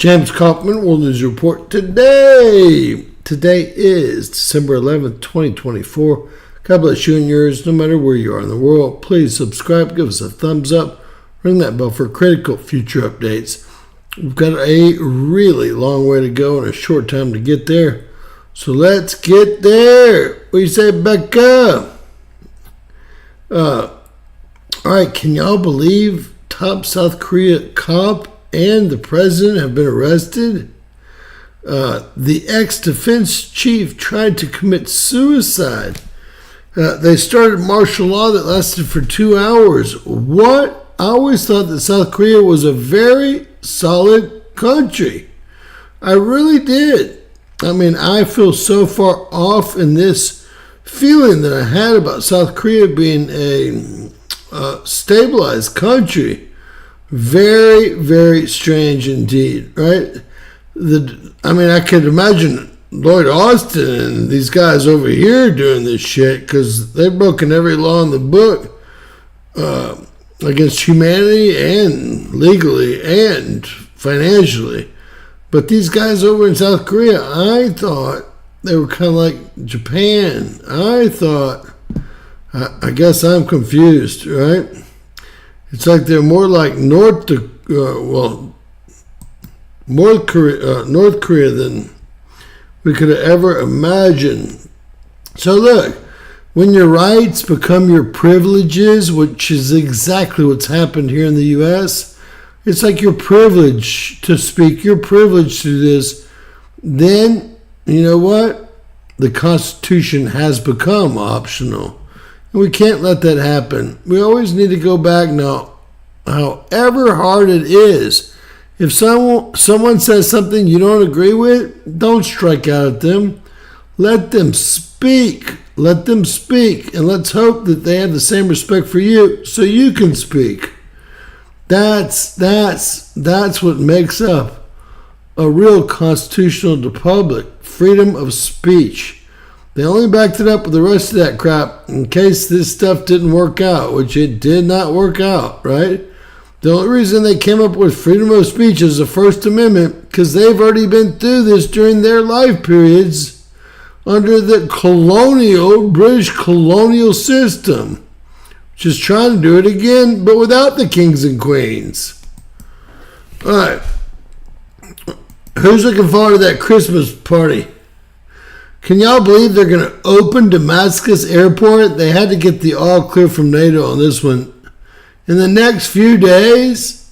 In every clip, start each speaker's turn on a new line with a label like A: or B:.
A: James Kaufman, World News Report today. Today is December 11th, 2024. God bless you and yours, no matter where you are in the world. Please subscribe, give us a thumbs up, ring that bell for critical future updates. We've got a really long way to go and a short time to get there. So let's get there. What do you say, Becca? All right, can y'all believe top South Korea cop and the president have been arrested? The ex-defense chief tried to commit suicide. They started martial law that lasted for 2 hours. What? I always thought that South Korea was a very solid country. I really did. I mean, I feel so far off in this feeling that I had about South Korea being a stabilized country. Very, very strange indeed, right? I could imagine Lloyd Austin and these guys over here doing this shit because they've broken every law in the book against humanity and legally and financially. But these guys over in South Korea, I thought they were kind of like Japan. I guess I'm confused, right? It's like they're more like North Korea than we could have ever imagined. So look, when your rights become your privileges, which is exactly what's happened here in the U.S., it's like your privilege to speak, your privilege to do this, then, you know what? The Constitution has become optional. And we can't let that happen. We always need to go back now, however hard it is. If someone says something you don't agree with, don't strike out at them. Let them speak. Let them speak. And let's hope that they have the same respect for you so you can speak. That's what makes up a real constitutional republic. Freedom of speech. They only backed it up with the rest of that crap in case this stuff didn't work out, which it did not work out, right? The only reason they came up with freedom of speech is the First Amendment because they've already been through this during their life periods under the British colonial system, which is trying to do it again, but without the kings and queens. All right. Who's looking forward to that Christmas party? Can y'all believe they're going to open Damascus Airport? They had to get the all clear from NATO on this one in the next few days,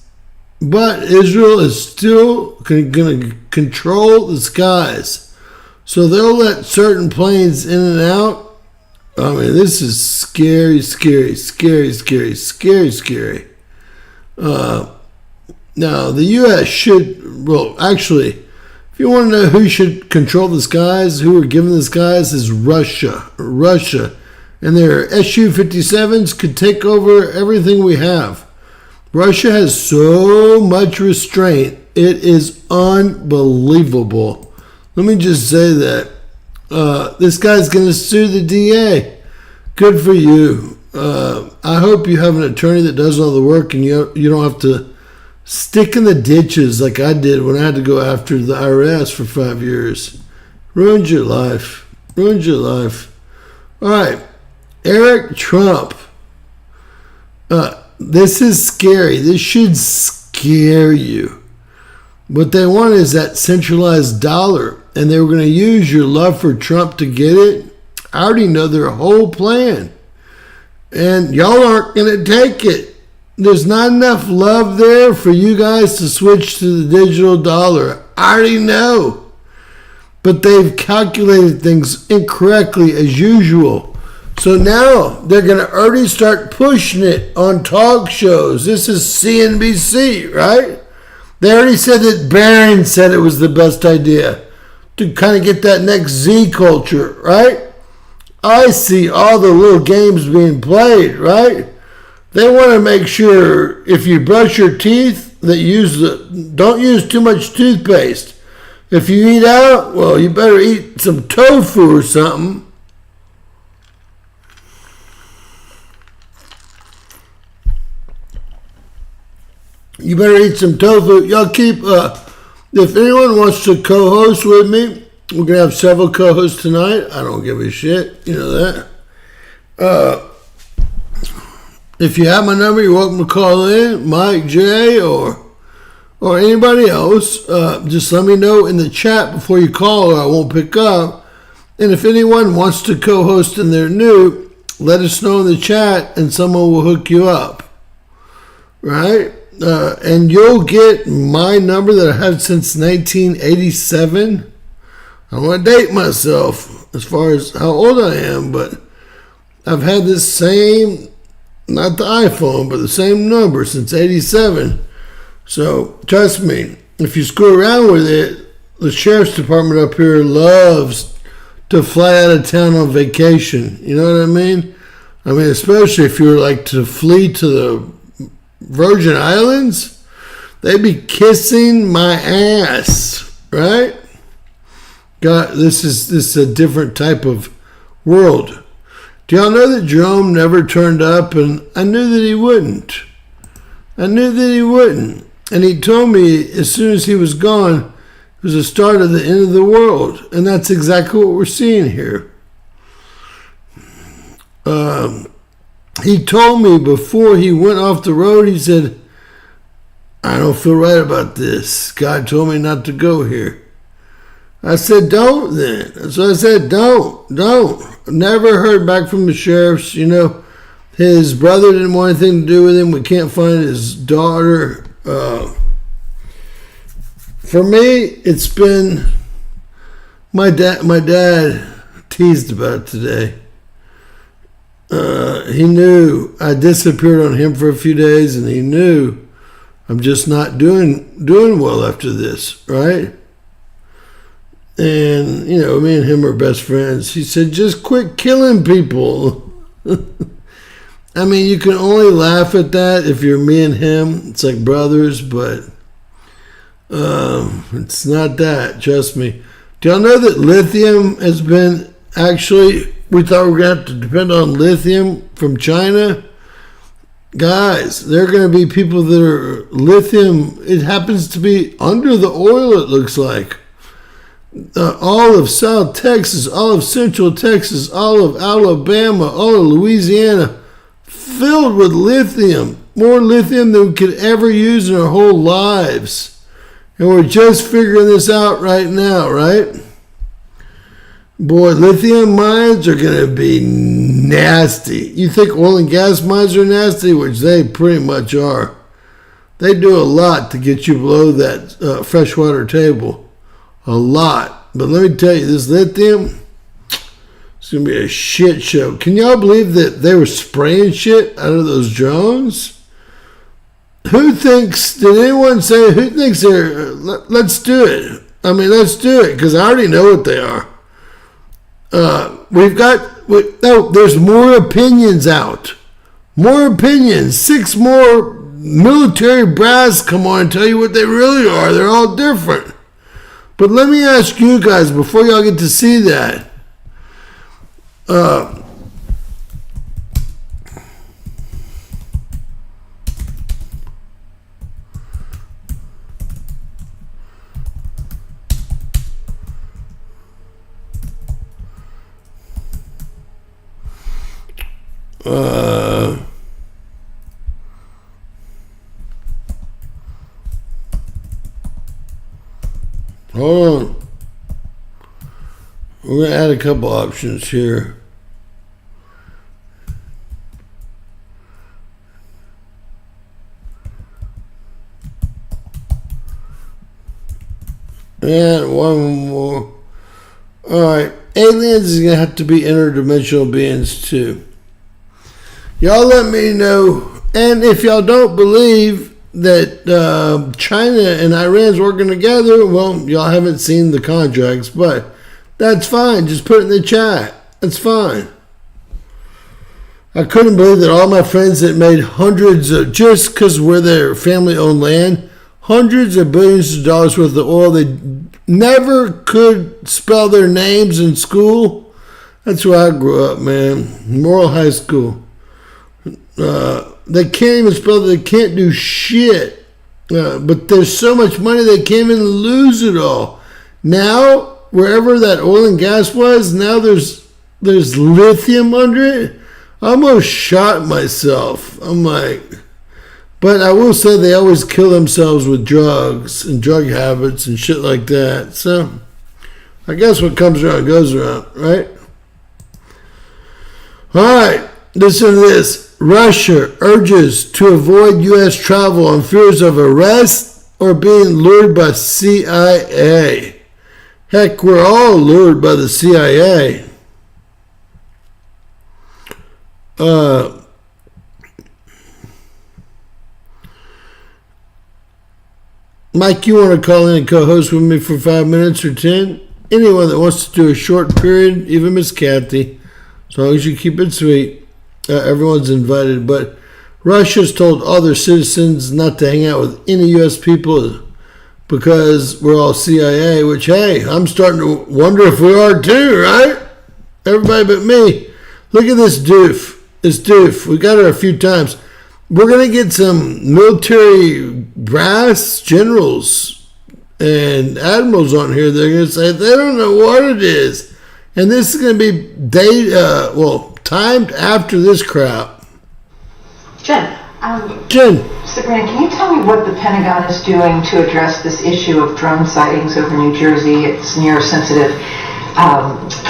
A: but Israel is still going to control the skies. So they'll let certain planes in and out. I mean, this is scary. Now, the U.S. should, actually, if you want to know who should control the skies, who are given the skies, is Russia. And their Su-57s could take over everything we have. Russia has so much restraint. It is unbelievable. Let me just say that. This guy's going to sue the DA. Good for you. I hope you have an attorney that does all the work and you don't have to stick in the ditches like I did when I had to go after the IRS for 5 years. Ruined your life. All right. Eric Trump. This is scary. This should scare you. What they want is that centralized dollar, and they were going to use your love for Trump to get it. I already know their whole plan. And y'all aren't going to take it. There's not enough love there for you guys to switch to the digital dollar. I already know. But they've calculated things incorrectly as usual. So now they're going to already start pushing it on talk shows. This is CNBC, right? They already said that Barron said it was the best idea to kind of get that next Z culture, right? I see all the little games being played, right? They want to make sure if you brush your teeth that don't use too much toothpaste. If you eat out, well, you better eat some tofu or something. You better eat some tofu. Y'all keep If anyone wants to co-host with me, we're going to have several co-hosts tonight. I don't give a shit. You know that. If you have my number, you're welcome to call in. Mike, Jay, or anybody else. Just let me know in the chat before you call, or I won't pick up. And if anyone wants to co-host and they're new, let us know in the chat and someone will hook you up. Right? And you'll get my number that I have since 1987. I don't want to date myself as far as how old I am, but I've had this same, not the iPhone, but the same number since 87. So trust me, if you screw around with it, the sheriff's department up here loves to fly out of town on vacation. You know what I mean? I mean, especially if you were like to flee to the Virgin Islands, they'd be kissing my ass, right? God, this is a different type of world. Do y'all know that Jerome never turned up? And I knew that he wouldn't. And he told me as soon as he was gone, it was the start of the end of the world. And that's exactly what we're seeing here. He told me before he went off the road, he said, I don't feel right about this. God told me not to go here. I said, don't then. So I said, don't. Never heard back from the sheriffs. You know, his brother didn't want anything to do with him. We can't find his daughter. For me, it's been my dad teased about it today. He knew I disappeared on him for a few days, and he knew I'm just not doing well after this, right? And, you know, me and him are best friends. He said, just quit killing people. I mean, you can only laugh at that if you're me and him. It's like brothers, but it's not that, trust me. Do y'all know that lithium has been actually, we thought we were going to have to depend on lithium from China? Guys, there are going to be people that are lithium. It happens to be under the oil, it looks like. All of South Texas, all of Central Texas, all of Alabama, all of Louisiana, filled with lithium. More lithium than we could ever use in our whole lives. And we're just figuring this out right now, right? Boy, lithium mines are going to be nasty. You think oil and gas mines are nasty? Which they pretty much are. They do a lot to get you below that freshwater table. A lot. But let me tell you, this lithium, it's going to be a shit show. Can y'all believe that they were spraying shit out of those drones? Who thinks, did anyone say, who thinks they're, let's do it. I mean, let's do it, because I already know what they are. There's more opinions out. More opinions. 6 more military brass come on and tell you what they really are. They're all different. But let me ask you guys, before y'all get to see that, hold on. We're going to add a couple options here. And one more. Alright. Aliens is going to have to be interdimensional beings too. Y'all let me know. And if y'all don't believe that China and Iran's working together, well, y'all haven't seen the contracts, but that's fine. Just put it in the chat. That's fine. I couldn't believe that all my friends that made hundreds of, just because we're their family-owned land, hundreds of billions of dollars worth of oil, they never could spell their names in school. That's where I grew up, man. Morrill High School. They can't even spell, they can't do shit. But there's so much money they can't even lose it all. Now, wherever that oil and gas was, now there's lithium under it. I almost shot myself. I'm like, but I will say they always kill themselves with drugs and drug habits and shit like that. So I guess what comes around goes around, right? All right, listen to this. Russia urges to avoid U.S. travel on fears of arrest or being lured by CIA. Heck, we're all lured by the CIA. Mike, you want to call in and co-host with me for 5 minutes or 10? Anyone that wants to do a short period, even Miss Kathy, as long as you keep it sweet, everyone's invited. But Russia's told all their citizens not to hang out with any U.S. people because we're all CIA, which, hey, I'm starting to wonder if we are too, right? Everybody but me. Look at this doof. This doof. We got her a few times. We're going to get some military brass generals and admirals on here. They're going to say they don't know what it is. And this is going to be timed after this crap.
B: Jen. Sabrina, can you tell me what the Pentagon is doing to address this issue of drone sightings over New Jersey? It's near sensitive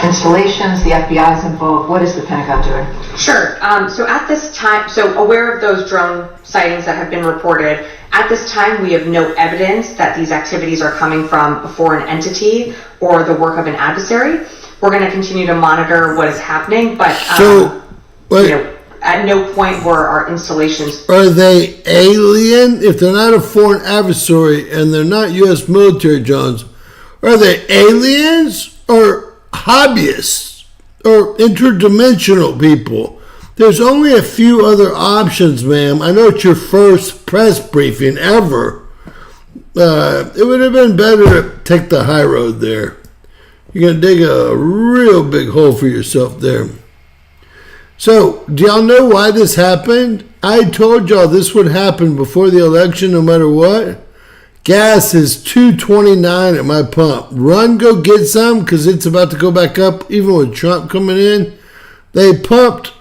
B: installations. The FBI is involved. What is the Pentagon doing?
C: Sure. So at this time, aware of those drone sightings that have been reported, at this time we have no evidence that these activities are coming from a foreign entity or the work of an adversary. We're going to continue to monitor what is happening, but at no point were our installations.
A: Are they alien? If they're not a foreign adversary and they're not U.S. military drones, are they aliens or hobbyists or interdimensional people? There's only a few other options, ma'am. I know it's your first press briefing ever. It would have been better to take the high road there. You're going to dig a real big hole for yourself there. So, do y'all know why this happened? I told y'all this would happen before the election no matter what. Gas is $2.29 at my pump. Run, go get some because it's about to go back up even with Trump coming in. They pumped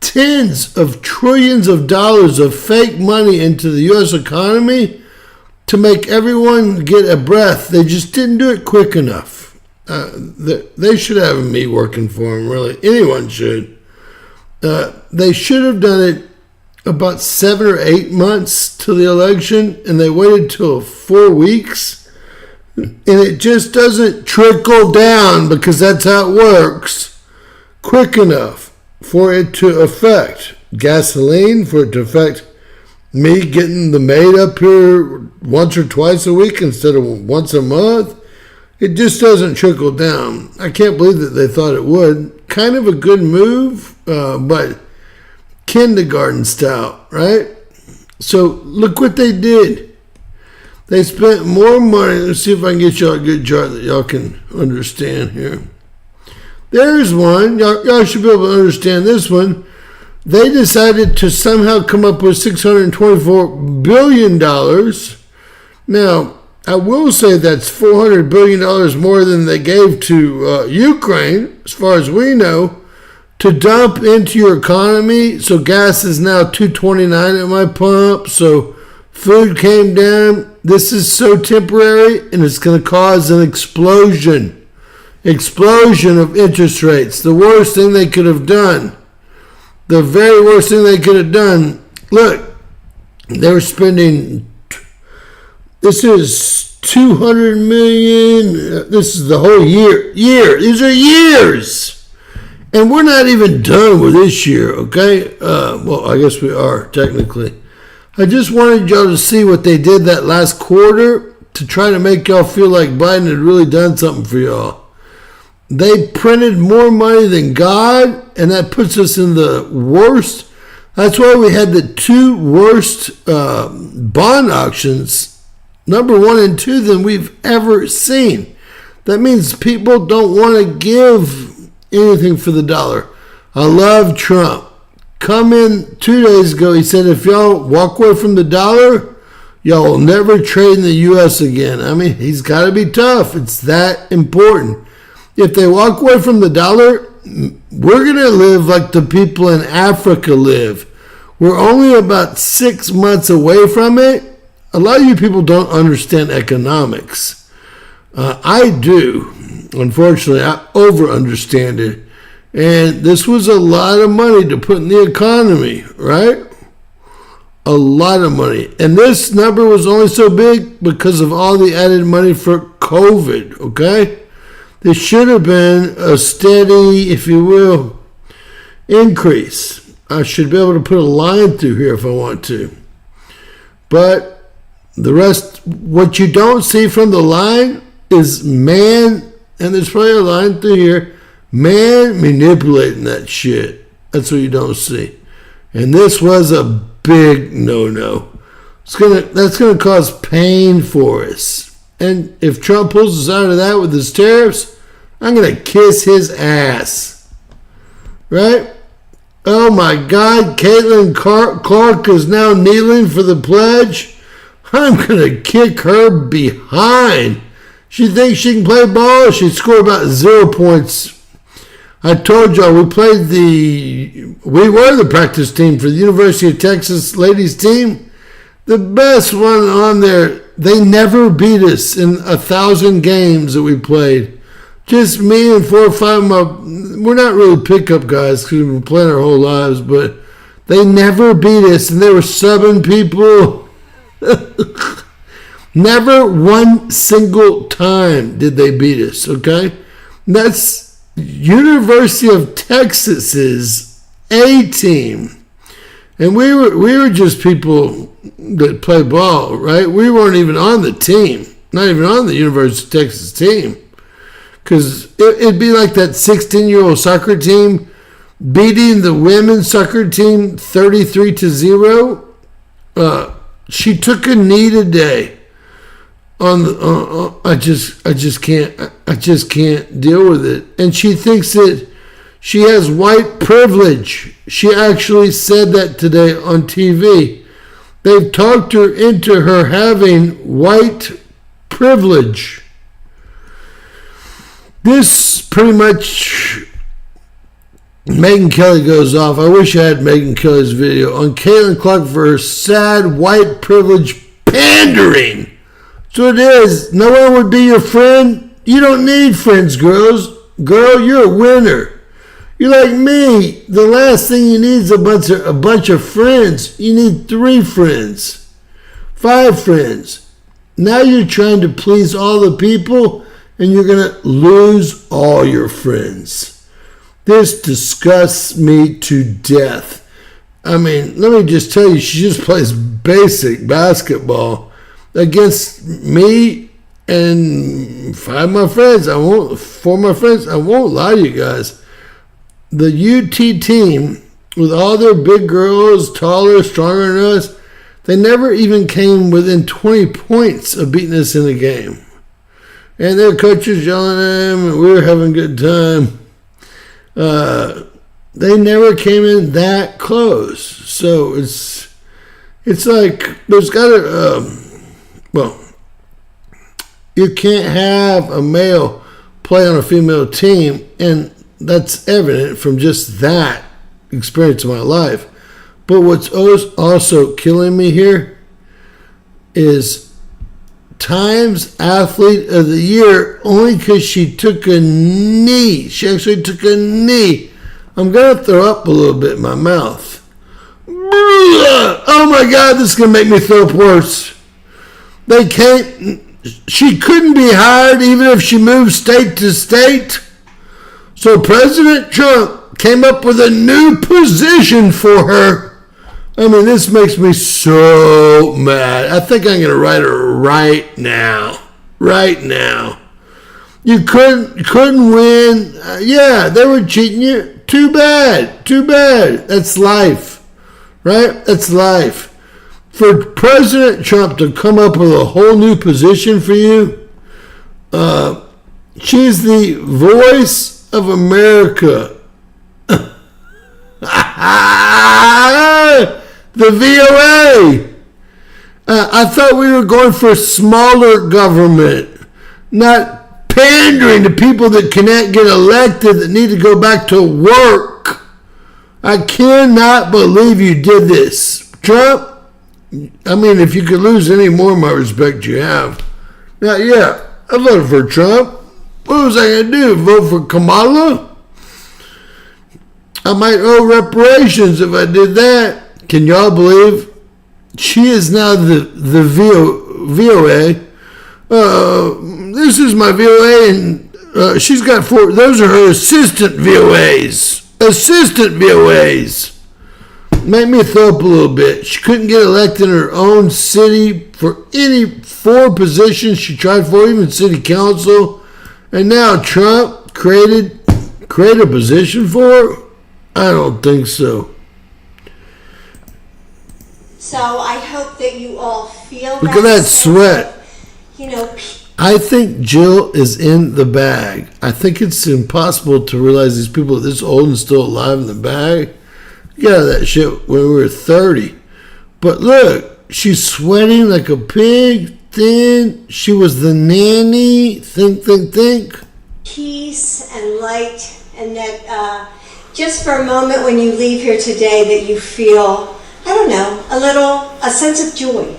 A: tens of trillions of dollars of fake money into the U.S. economy to make everyone get a breath. They just didn't do it quick enough. They should have me working for them, really. Anyone should. They should have done it about 7 or 8 months to the election, and they waited till 4 weeks. And it just doesn't trickle down, because that's how it works, quick enough for it to affect gasoline, for it to affect me getting the maid up here once or twice a week instead of once a month. It just doesn't trickle down. I can't believe that they thought it would. Kind of a good move, but kindergarten style, right? So look what they did. They spent more money. Let's see if I can get y'all a good chart that y'all can understand here. There's one. Y'all should be able to understand this one. They decided to somehow come up with $624 billion. Now, I will say that's $400 billion more than they gave to Ukraine, as far as we know, to dump into your economy. So gas is now $2.29 at my pump. So food came down. This is so temporary, and it's going to cause an explosion of interest rates. The worst thing they could have done. The very worst thing they could have done. Look, they were spending. This is $200 million. This is the whole year. These are years. And we're not even done with this year, okay? Well, I guess we are, technically. I just wanted y'all to see what they did that last quarter to try to make y'all feel like Biden had really done something for y'all. They printed more money than God, and that puts us in the worst. That's why we had the two worst bond auctions, number 1 and 2, than we've ever seen. That means people don't want to give anything for the dollar. I love Trump. Come in 2 days ago, he said, if y'all walk away from the dollar, Y'all will never trade in the U.S. again. I mean, he's got to be tough. It's that important. If they walk away from the dollar, we're going to live like the people in Africa live. We're only about 6 months away from it. A lot of you people don't understand economics. I do. Unfortunately, I over-understand it. And this was a lot of money to put in the economy, right? A lot of money. And this number was only so big because of all the added money for COVID, okay? This should have been a steady, if you will, increase. I should be able to put a line through here if I want to. But the rest, what you don't see from the line is man, and there's probably a line through here, man manipulating that shit. That's what you don't see. And this was a big no-no. That's gonna cause pain for us. And if Trump pulls us out of that with his tariffs, I'm gonna kiss his ass. Right? Oh my God, Caitlin Clark is now kneeling for the pledge. I'm gonna kick her behind. She thinks she can play ball. She scored about 0 points. I told y'all we were the practice team for the University of Texas ladies team. The best one on there. They never beat us in 1,000 games that we played. Just me and 4 or 5 of my, we're not really pickup guys because we've been playing our whole lives, but they never beat us, and they were subbing people. Never one single time did they beat us, okay? That's University of Texas's A team. And we were just people that play ball, right? We weren't even on the team, not even on the University of Texas team. Because it'd be like that 16-year-old soccer team beating the women's soccer team 33-0. She took a knee today. I just can't deal with it. And she thinks that she has white privilege. She actually said that today on TV. They've talked her into her having white privilege. This pretty much, Megyn Kelly goes off. I wish I had Megyn Kelly's video on Caitlin Clark for her sad white privilege pandering. So it is. No one would be your friend. You don't need friends, girls. Girl, you're a winner. You're like me. The last thing you need is a bunch of friends. You need 3 friends, 5 friends. Now you're trying to please all the people, and you're going to lose all your friends. This disgusts me to death. I mean, let me just tell you, she just plays basic basketball against me and 4 of my friends. I won't lie to you guys. The UT team, with all their big girls, taller, stronger than us, they never even came within 20 points of beating us in a game. And their coaches yelling at them, and we were having a good time. They never came in that close. So it's like there's got to, you can't have a male play on a female team, and that's evident from just that experience in my life. But what's also killing me here is Times Athlete of the Year only because she took a knee. She actually took a knee. I'm going to throw up a little bit in my mouth. Oh my God, this is going to make me throw up worse. She couldn't be hired even if she moved state to state. So President Trump came up with a new position for her. I mean, this makes me so mad. I think I'm going to write her right now. Right now. You couldn't win. Yeah, they were cheating you. Too bad. Too bad. That's life. Right? That's life. For President Trump to come up with a whole new position for you, she's the voice of America. The VOA. I thought we were going for smaller government, not pandering to people that cannot get elected that need to go back to work. I cannot believe you did this. Trump, I mean, if you could lose any more of my respect, you have. Now, yeah, I voted for Trump. What was I going to do? Vote for Kamala? I might owe reparations if I did that. Can y'all believe she is now the VOA? This is my VOA, and she's got 4. Those are her assistant VOAs. Assistant VOAs. Made me throw up a little bit. She couldn't get elected in her own city for any 4 positions she tried for, even city council. And now Trump created a position for her? I don't think so.
D: So I hope that you all feel
A: Look at that sweat.
D: You know,
A: I think Jill is in the bag. I think it's impossible to realize these people are this old and still alive in the bag. Get out of that shit when we were 30. But look, she's sweating like a pig, thin. She was the nanny. Think.
D: peace and light, and that just for a moment when you leave here today that you feel, I don't know, a sense of joy.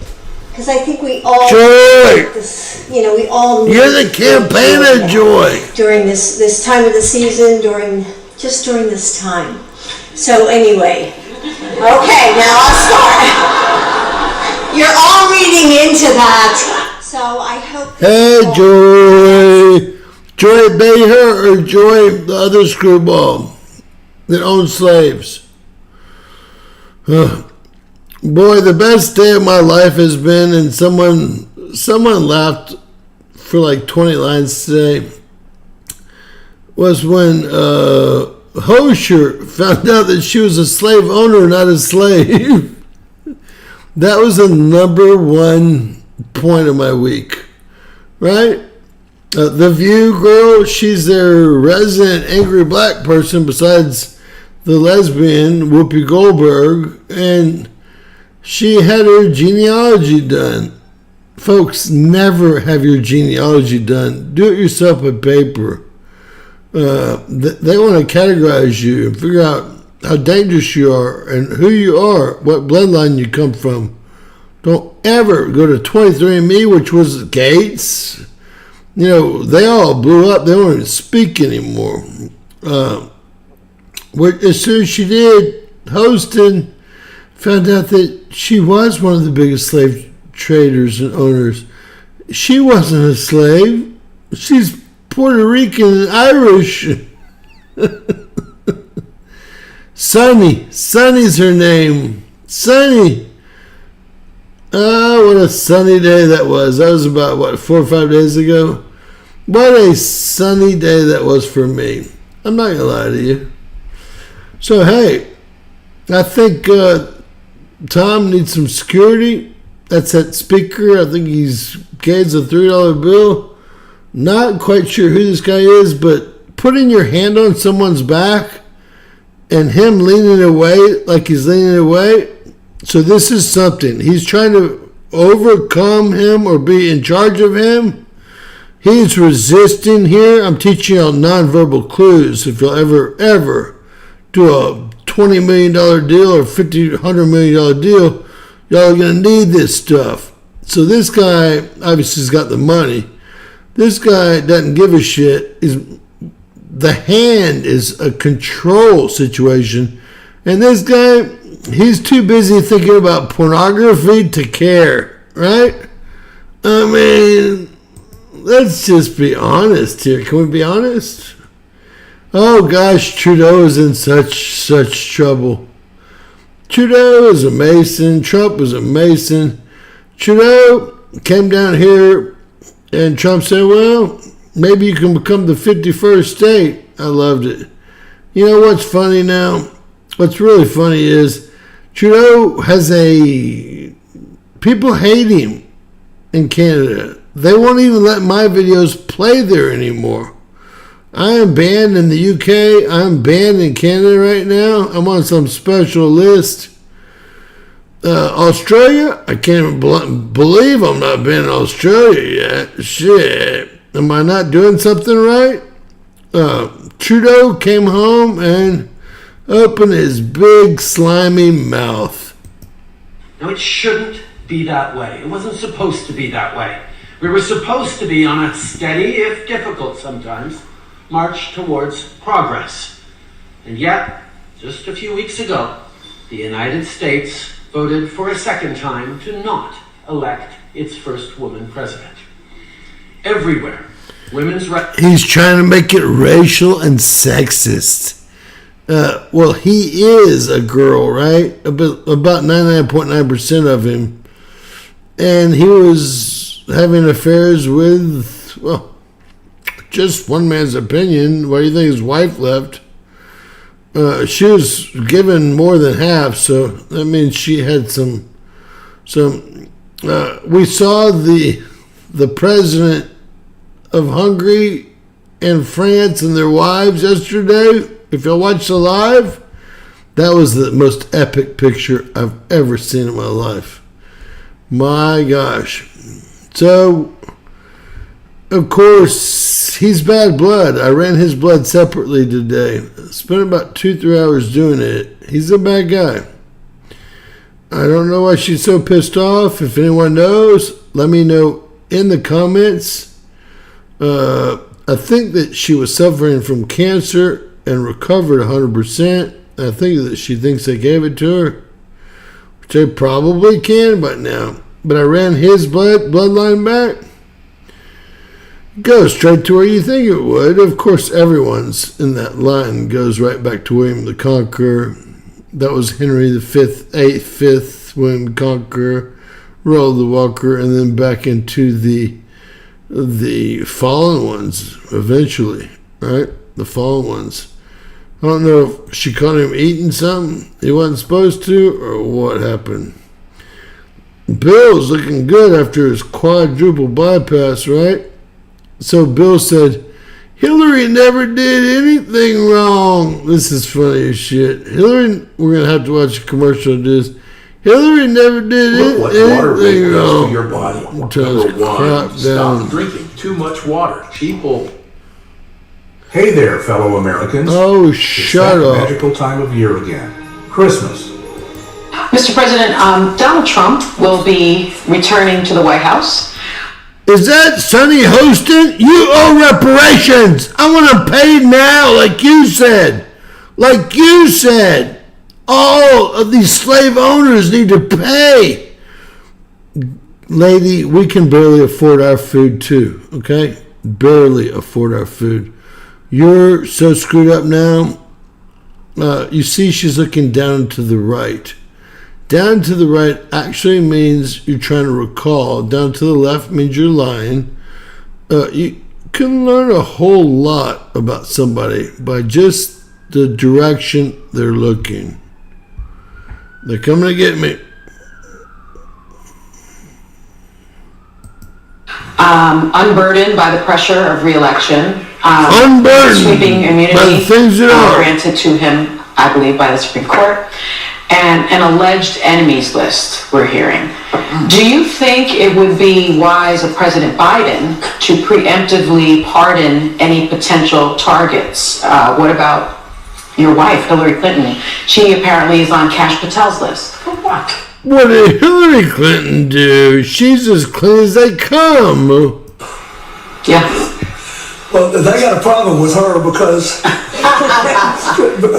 D: Because I think we all
A: Joy!
D: This, we all need
A: You're the campaign of joy.
D: During this time of the season, during this time. So anyway, okay, now I'll start. You're all reading into that. So I hope.
A: Hey, Joy. Joy Behar or Joy, the other screwball that owns slaves? Boy, the best day of my life has been, and someone laughed for like 20 lines today, was when Hosher found out that she was a slave owner, not a slave. That was the number one point of my week, right? The View girl, she's their resident angry black person besides the lesbian Whoopi Goldberg, and she had her genealogy done. Folks, never have your genealogy done. Do it yourself with paper. They want to categorize you and figure out how dangerous you are and who you are, what bloodline you come from. Don't ever go to 23andMe, which was Gates. They all blew up. They don't even speak anymore. As soon as she did, hosting, found out that she was one of the biggest slave traders and owners. She wasn't a slave. She's Puerto Rican and Irish. Sunny's her name. Sunny. Oh, what a sunny day that was. That was about, 4 or 5 days ago? What a sunny day that was for me. I'm not going to lie to you. So, hey, I think Tom needs some security. That's that speaker. I think he's carries a $3 bill. Not quite sure who this guy is, but putting your hand on someone's back and him leaning away like he's leaning away. So this is something. He's trying to overcome him or be in charge of him. He's resisting here. I'm teaching you nonverbal clues. If you'll ever do a $20 million deal or $100 million deal, y'all are going to need this stuff. So this guy obviously has got the money. This guy doesn't give a shit. The hand is a control situation. And this guy, he's too busy thinking about pornography to care, right? I mean, let's just be honest here. Can we be honest? Oh gosh, Trudeau is in such trouble. Trudeau is a Mason. Trump was a Mason. Trudeau came down here and Trump said, well, maybe you can become the 51st state. I loved it. You know what's funny now? What's really funny is Trudeau has people hate him in Canada. They won't even let my videos play there anymore. I am banned in the UK. I'm banned in Canada right now. I'm on some special list. Australia, I can't believe I'm not been in Australia yet. Shit. Am I not doing something right? Trudeau came home and opened his big slimy mouth.
E: Now, it shouldn't be that way. It wasn't supposed to be that way. We were supposed to be on a steady, if difficult sometimes, march towards progress. And yet, just a few weeks ago, the United States voted for a second time to not elect its first woman president. Everywhere, women's rights...
A: He's trying to make it racial and sexist. Well, he is a girl, right? About 99.9% of him. And he was having affairs with, well, just one man's opinion. Why do you think his wife left? She was given more than half, so that means she had some. We saw the president of Hungary and France and their wives yesterday. If you watched the live, that was the most epic picture I've ever seen in my life. My gosh. So, of course, he's bad blood. I ran his blood separately today. Spent about 2-3 hours doing it. He's a bad guy. I don't know why she's so pissed off. If anyone knows, let me know in the comments. I think that she was suffering from cancer and recovered 100%. I think that she thinks they gave it to her, which they probably can by now. But I ran his bloodline back. Goes straight to where you think it would. Of course, everyone's in that line goes right back to William the Conqueror. That was Henry the Fifth, William the Conqueror, Roald the Walker, and then back into the fallen ones eventually, right? The fallen ones. I don't know if she caught him eating something he wasn't supposed to, or what happened. Bill's looking good after his quadruple bypass, right? So Bill said, Hillary never did anything wrong. This is funny as shit. Hillary, we're going to have to watch a commercial to do this. Hillary never did anything wrong.
F: To your body.
A: Number one,
F: stop drinking too much water. People. Hey there, fellow Americans.
A: Oh,
F: it's
A: shut
F: that
A: up.
F: magical time of year again. Christmas.
G: Mr. President, Donald Trump will be returning to the White House.
A: Is that Sonny Hostin? You owe reparations. I want to pay now, like you said. Like you said. All of these slave owners need to pay. Lady, we can barely afford our food too, okay? Barely afford our food. You're so screwed up now. You see she's looking down to the right. Down to the right actually means you're trying to recall. Down to the left means you're lying. You can learn a whole lot about somebody by just the direction they're looking. They're coming to get me.
G: Unburdened by the pressure of re-election.
A: Unburdened
G: sweeping immunity
A: by the things that are
G: granted to him, I believe, by the Supreme Court. And an alleged enemies list we're hearing. Do you think it would be wise of President Biden to preemptively pardon any potential targets? What about your wife, Hillary Clinton? She apparently is on Kash Patel's list. For what?
A: What did Hillary Clinton do? She's as clean as they come.
G: Yeah.
H: Well, they got a problem with her because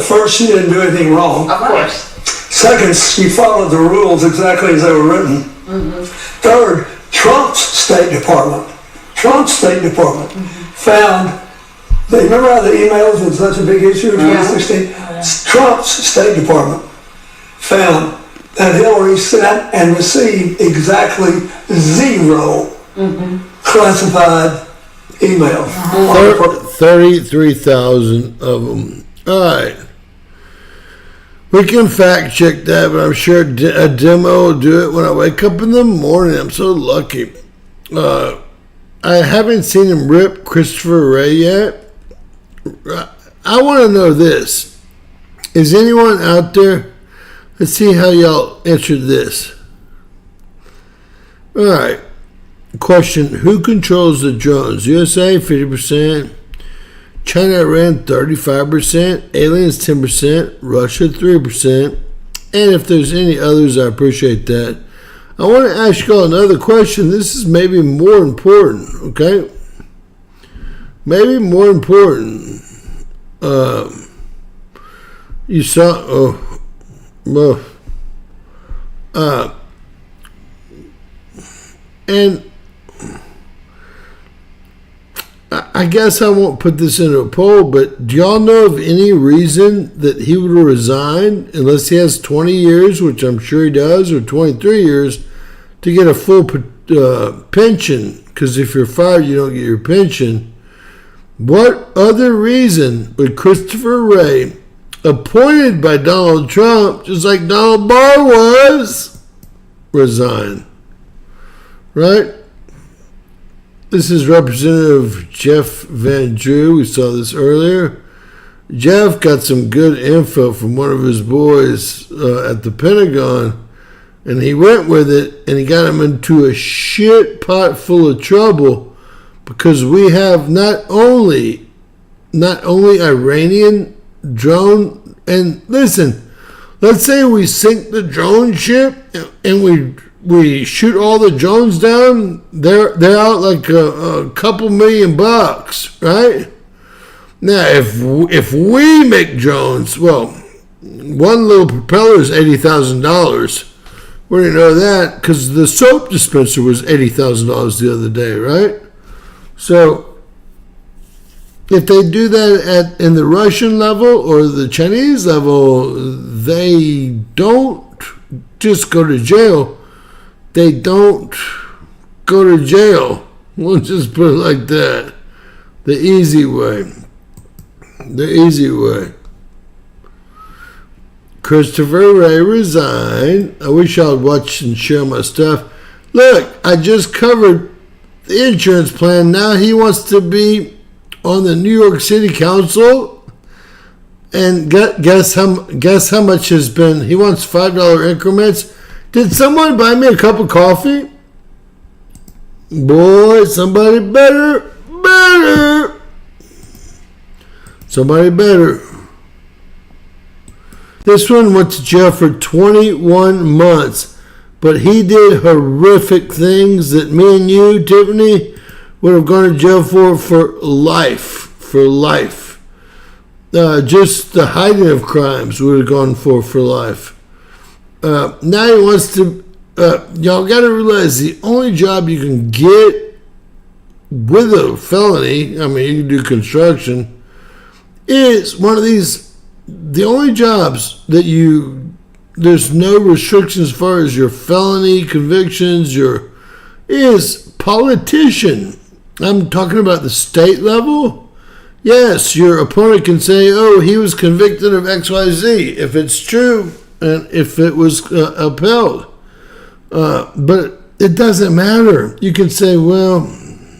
H: first, she didn't do anything wrong.
G: Of course.
H: Second, she followed the rules exactly as they were written. Mm-hmm. Third, Trump's State Department found, they remember how the emails was such a big issue in 2016? Trump's State Department found that Hillary sent and received exactly 0 classified emails.
A: 33,000 of them. All right. We can fact check that, but I'm sure a demo will do it when I wake up in the morning. I'm so lucky. I haven't seen him rip Christopher Wray yet. I want to know this. Is anyone out there Let's see how y'all answered this. All right. Question: who controls the drones? USA 50%, China Iran 35%, aliens 10%, Russia 3%. And if there's any others, I appreciate that. I want to ask y'all another question. This is maybe more important, okay? Maybe more important. You saw, and I guess I won't put this into a poll, but do y'all know of any reason that he would resign unless he has 20 years, which I'm sure he does, or 23 years, to get a full pension? Because if you're fired, you don't get your pension. What other reason would Christopher Wray, appointed by Donald Trump, just like Donald Barr was, resign? Right? This is Representative Jeff Van Drew. We saw this earlier. Jeff got some good info from one of his boys at the Pentagon, and he went with it, and he got him into a shit pot full of trouble because we have not only Iranian drone, and listen, let's say we sink the drone ship and we shoot all the drones down, they're out like a couple $1,000,000, right? Now, if we make drones, well, one little propeller is $80,000. We didn't know that because the soap dispenser was $80,000 the other day, right? So, if they do that in the Russian level or the Chinese level, they don't just go to jail. They don't go to jail. We'll just put it like that. The easy way. The easy way. Christopher Wray resigned. I wish I would watch and share my stuff. Look, I just covered the insurance plan. Now he wants to be on the New York City Council. And guess how much has been? He wants $5 increments. Did someone buy me a cup of coffee? Boy, somebody better. Somebody better. This one went to jail for 21 months, but he did horrific things that me and you, Tiffany, would have gone to jail for life. For life. Just the hiding of crimes would have gone for life. Now he wants to, y'all got to realize the only job you can get with a felony, I mean, you can do construction, is one of these, the only jobs that there's no restrictions as far as your felony convictions, is politician. I'm talking about the state level. Yes, your opponent can say, oh, he was convicted of XYZ, if it's true. And if it was upheld. But it doesn't matter. You can say, well,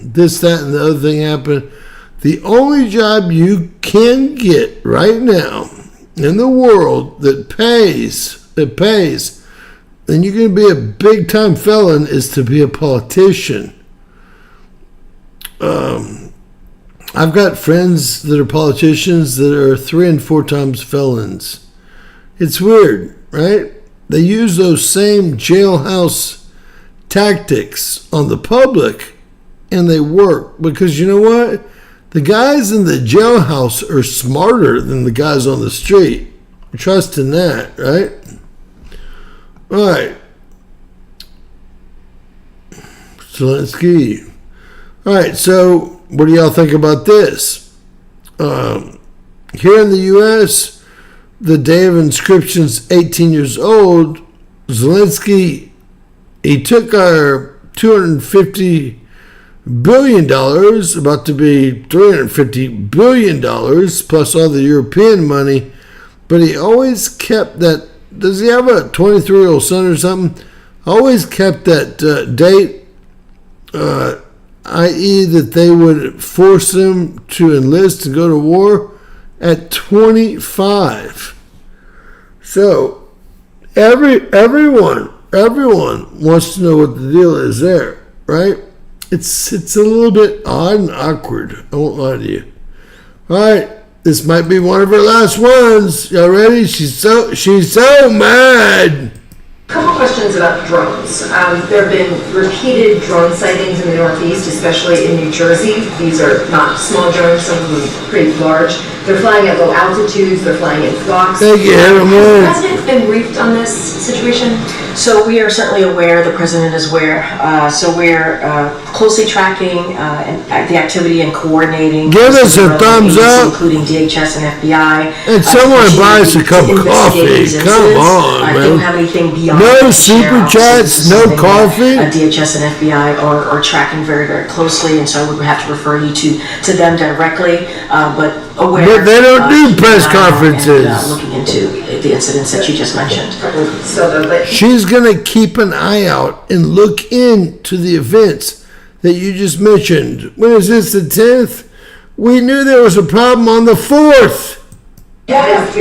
A: this, that, and the other thing happened. The only job you can get right now in the world that pays, and you can be a big-time felon, is to be a politician. I've got friends that are politicians that are 3 and 4 times felons. It's weird, right? They use those same jailhouse tactics on the public, and they work. Because you know what? The guys in the jailhouse are smarter than the guys on the street. Trust in that, right? All right. Zelensky. All right, so what do y'all think about this? Here in the U.S., the day of inscription's 18 years old. Zelensky, he took our $250 billion, about to be $350 billion, plus all the European money, but he always kept that. Does he have a 23-year-old son or something? Always kept that date, i.e. that they would force him to enlist and go to war at 25. So everyone wants to know what the deal is there, right? It's a little bit odd and awkward. I won't lie to you. All right, this might be one of her last ones. Y'all ready? She's so mad.
I: Couple questions about drones. There have been repeated drone sightings in the Northeast, especially in New Jersey. These are not small drones, some of them pretty large. They're flying at low altitudes, they're flying in flocks.
A: Thank you,
I: Has the
A: Hannah.
I: president been briefed on this situation?
G: So we are certainly aware, the president is aware, so we're closely tracking the activity and coordinating.
A: Give us a thumbs up.
G: Including DHS and FBI.
A: And someone buy us a cup of
G: to investigate
A: coffee.
G: these
A: Come
G: incidents.
A: on,
G: I
A: man.
G: don't have anything beyond.
A: No
G: that to
A: super
G: share. Obviously,
A: chats,
G: this is
A: no
G: something that,
A: coffee?
G: DHS and FBI are tracking very, very closely, and so I would have to refer you to them directly, but aware.
A: But they don't do press
G: and,
A: conferences.
G: looking into the incidents that you just mentioned.
I: So the
A: She's going to keep an eye out and look into the events that you just mentioned. When is this, the 10th? We knew there was a problem on the 4th.
I: Has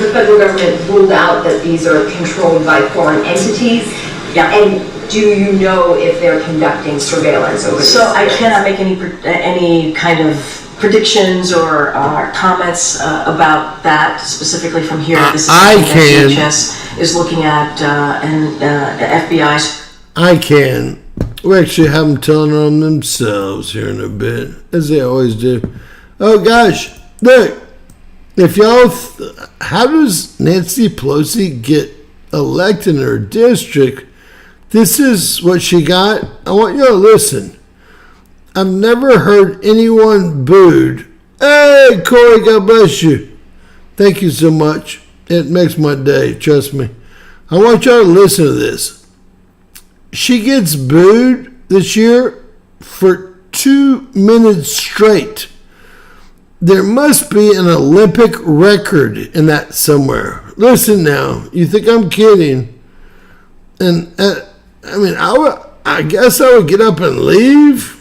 I: the federal government ruled out that these are controlled by foreign entities?
G: Yeah.
I: And do you know if they're conducting surveillance over these?
G: So I cannot make any kind of predictions or comments about that specifically from here. This is
A: I
G: something
A: can.
G: that DHS is looking at, and FBI's.
A: I can. We actually have them telling on themselves here in a bit, as they always do. Oh gosh, look, if y'all, how does Nancy Pelosi get elected in her district? This is what she got. I want y'all to listen. I've never heard anyone booed. Hey, Corey, God bless you. Thank you so much. It makes my day, trust me. I want y'all to listen to this. She gets booed this year for 2 minutes straight. There must be an Olympic record in that somewhere. Listen now. You think I'm kidding? And, I guess I would get up and leave.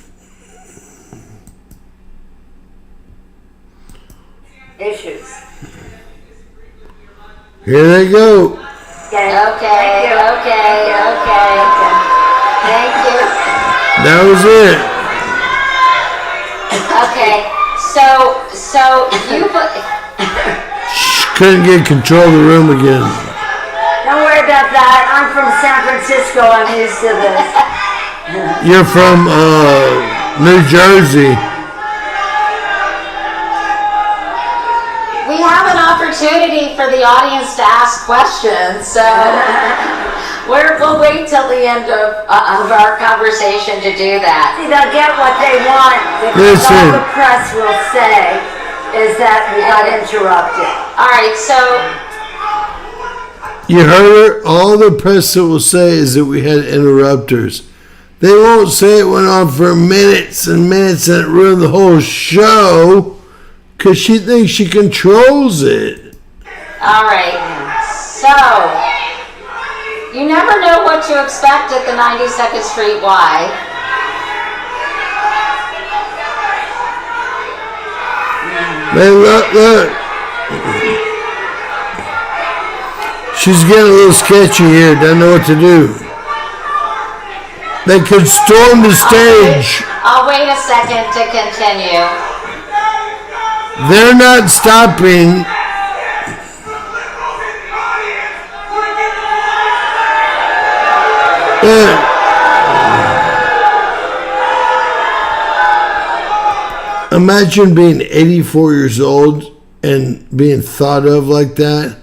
D: Issues.
A: Here they go.
D: Okay. Thank you.
A: That was it.
J: Okay, so you
A: Couldn't get control of the room again.
D: Don't worry about that. I'm from San Francisco. I'm used to this.
A: You're from New Jersey.
J: we have an opportunity for the audience to ask questions, so we'll wait till the end of our conversation to do that.
D: See, they'll get what they want because all the press will say is that we got interrupted.
J: All right, so
A: You heard her? All the press that will say is that we had interrupters. They won't say it went on for minutes and minutes and it ruined the whole show because she thinks she controls it.
J: all right, so you never know what to expect at the 92nd Street Y.
A: Man, look. She's getting a little sketchy here. Doesn't know what to do. They could storm the stage.
J: I'll wait a second to continue.
A: They're not stopping. Imagine being 84 years old and being thought of like that.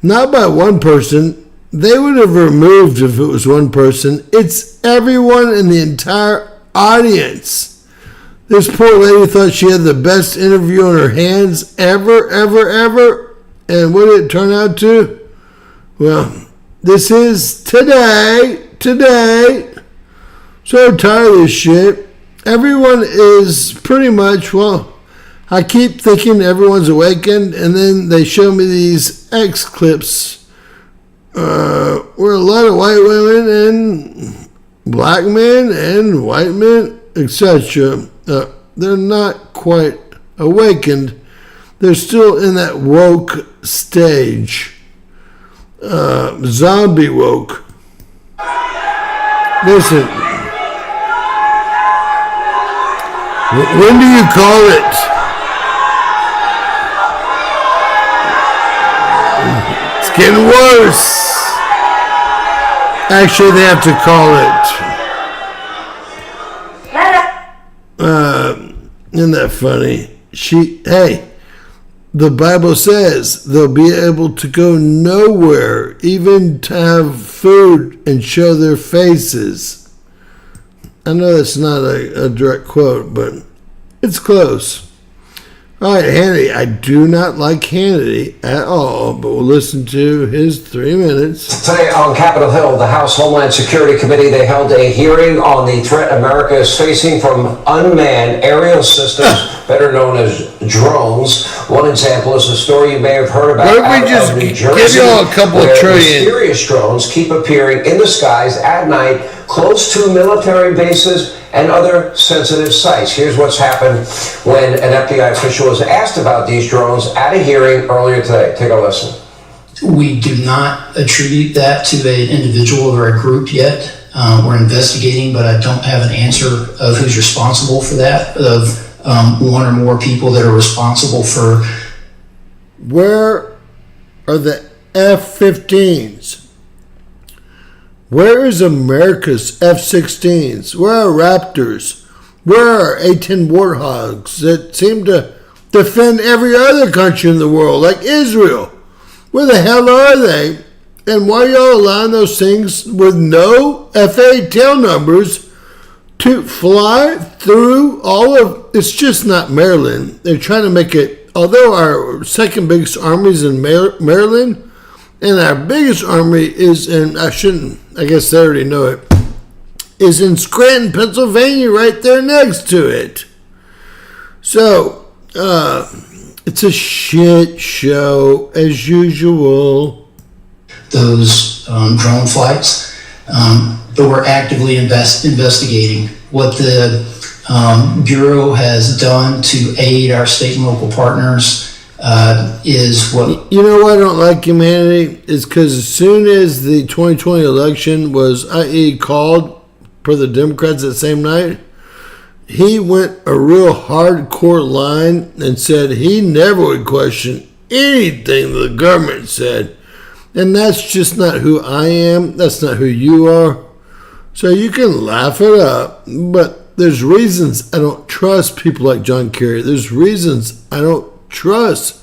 A: Not by one person. They would have removed if it was one person. It's everyone in the entire audience. This poor lady thought she had the best interview on her hands ever. And what did it turn out to? Well, this is today. So tired of this shit. Everyone is pretty much, well, I keep thinking everyone's awakened, and then they show me these X clips where a lot of white women and black men and white men, etc., they're not quite awakened. They're still in that woke stage. zombie woke. Listen, when do you call it? It's getting worse. Actually, they have to call it. Isn't that funny? Hey, the Bible says they'll be able to go nowhere, even to have food and show their faces. I know that's not a direct quote, but it's close. All right, Hannity. I do not like Hannity at all, but we'll listen to his 3 minutes.
K: Today on Capitol Hill, the House Homeland Security Committee, they held a hearing on the threat America is facing from unmanned aerial systems, better known as drones. One example is a story you may have heard about out of New Jersey,
A: give you all a couple
K: where
A: of trillion.
K: mysterious drones keep appearing in the skies at night, close to military bases and other sensitive sites. Here's what's happened when an FBI official was asked about these drones at a hearing earlier today. Take a listen.
L: We do not attribute that to an individual or a group yet. We're investigating, but I don't have an answer of who's responsible for that, of one or more people that are responsible for.
A: Where are the F-15s? Where is America's F-16s? Where are Raptors? Where are A-10 Warthogs that seem to defend every other country in the world, like Israel? Where the hell are they? And why are y'all allowing those things with no FAA tail numbers to fly through all of... It's just not Maryland. They're trying to make it... Although our second biggest army is in Maryland... And our biggest army is in, I guess they already know it, is in Scranton, Pennsylvania, right there next to it. So, it's a shit show, as usual.
L: Those drone flights, but we're actively investigating what the Bureau has done to aid our state and local partners. Is what
A: you know why I don't like humanity is because as soon as the 2020 election was called for the Democrats that same night, he went a real hardcore line and said he never would question anything the government said, and that's just not who I am. That's not who you are. So you can laugh it up, but there's reasons I don't trust people like John Kerry. There's reasons I don't trust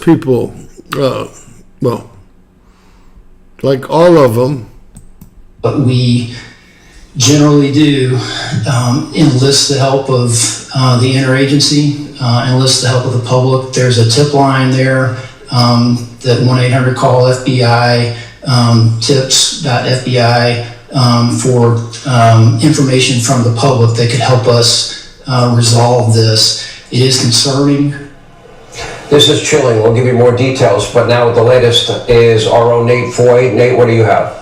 A: people, well, like all of them.
L: But we generally do enlist the help of the interagency, enlist the help of the public. There's a tip line there, that 1-800-CALL-FBI, tips.fbi, for information from the public that could help us resolve this. It is concerning.
K: This is chilling. We'll give you more details, but now the latest is our own Nate Foy. Nate, what do you have?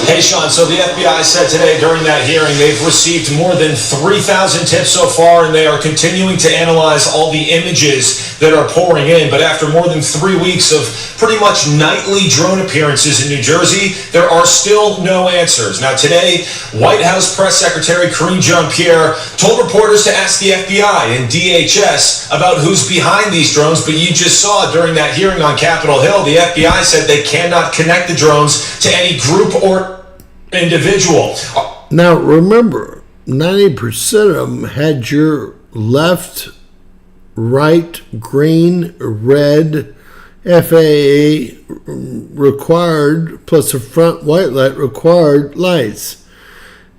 M: Hey, Sean, so the FBI said today during that hearing they've received more than 3,000 tips so far, and they are continuing to analyze all the images that are pouring in. But after more than 3 weeks of pretty much nightly drone appearances in New Jersey, there are still no answers. Now today, White House Press Secretary Karine Jean-Pierre told reporters to ask the FBI and DHS about who's behind these drones, but you just saw during that hearing on Capitol Hill, the FBI said they cannot connect the drones to any group or individual.
A: Now remember, 90% of them had your left, right, green, red, FAA required, plus a front white light required lights.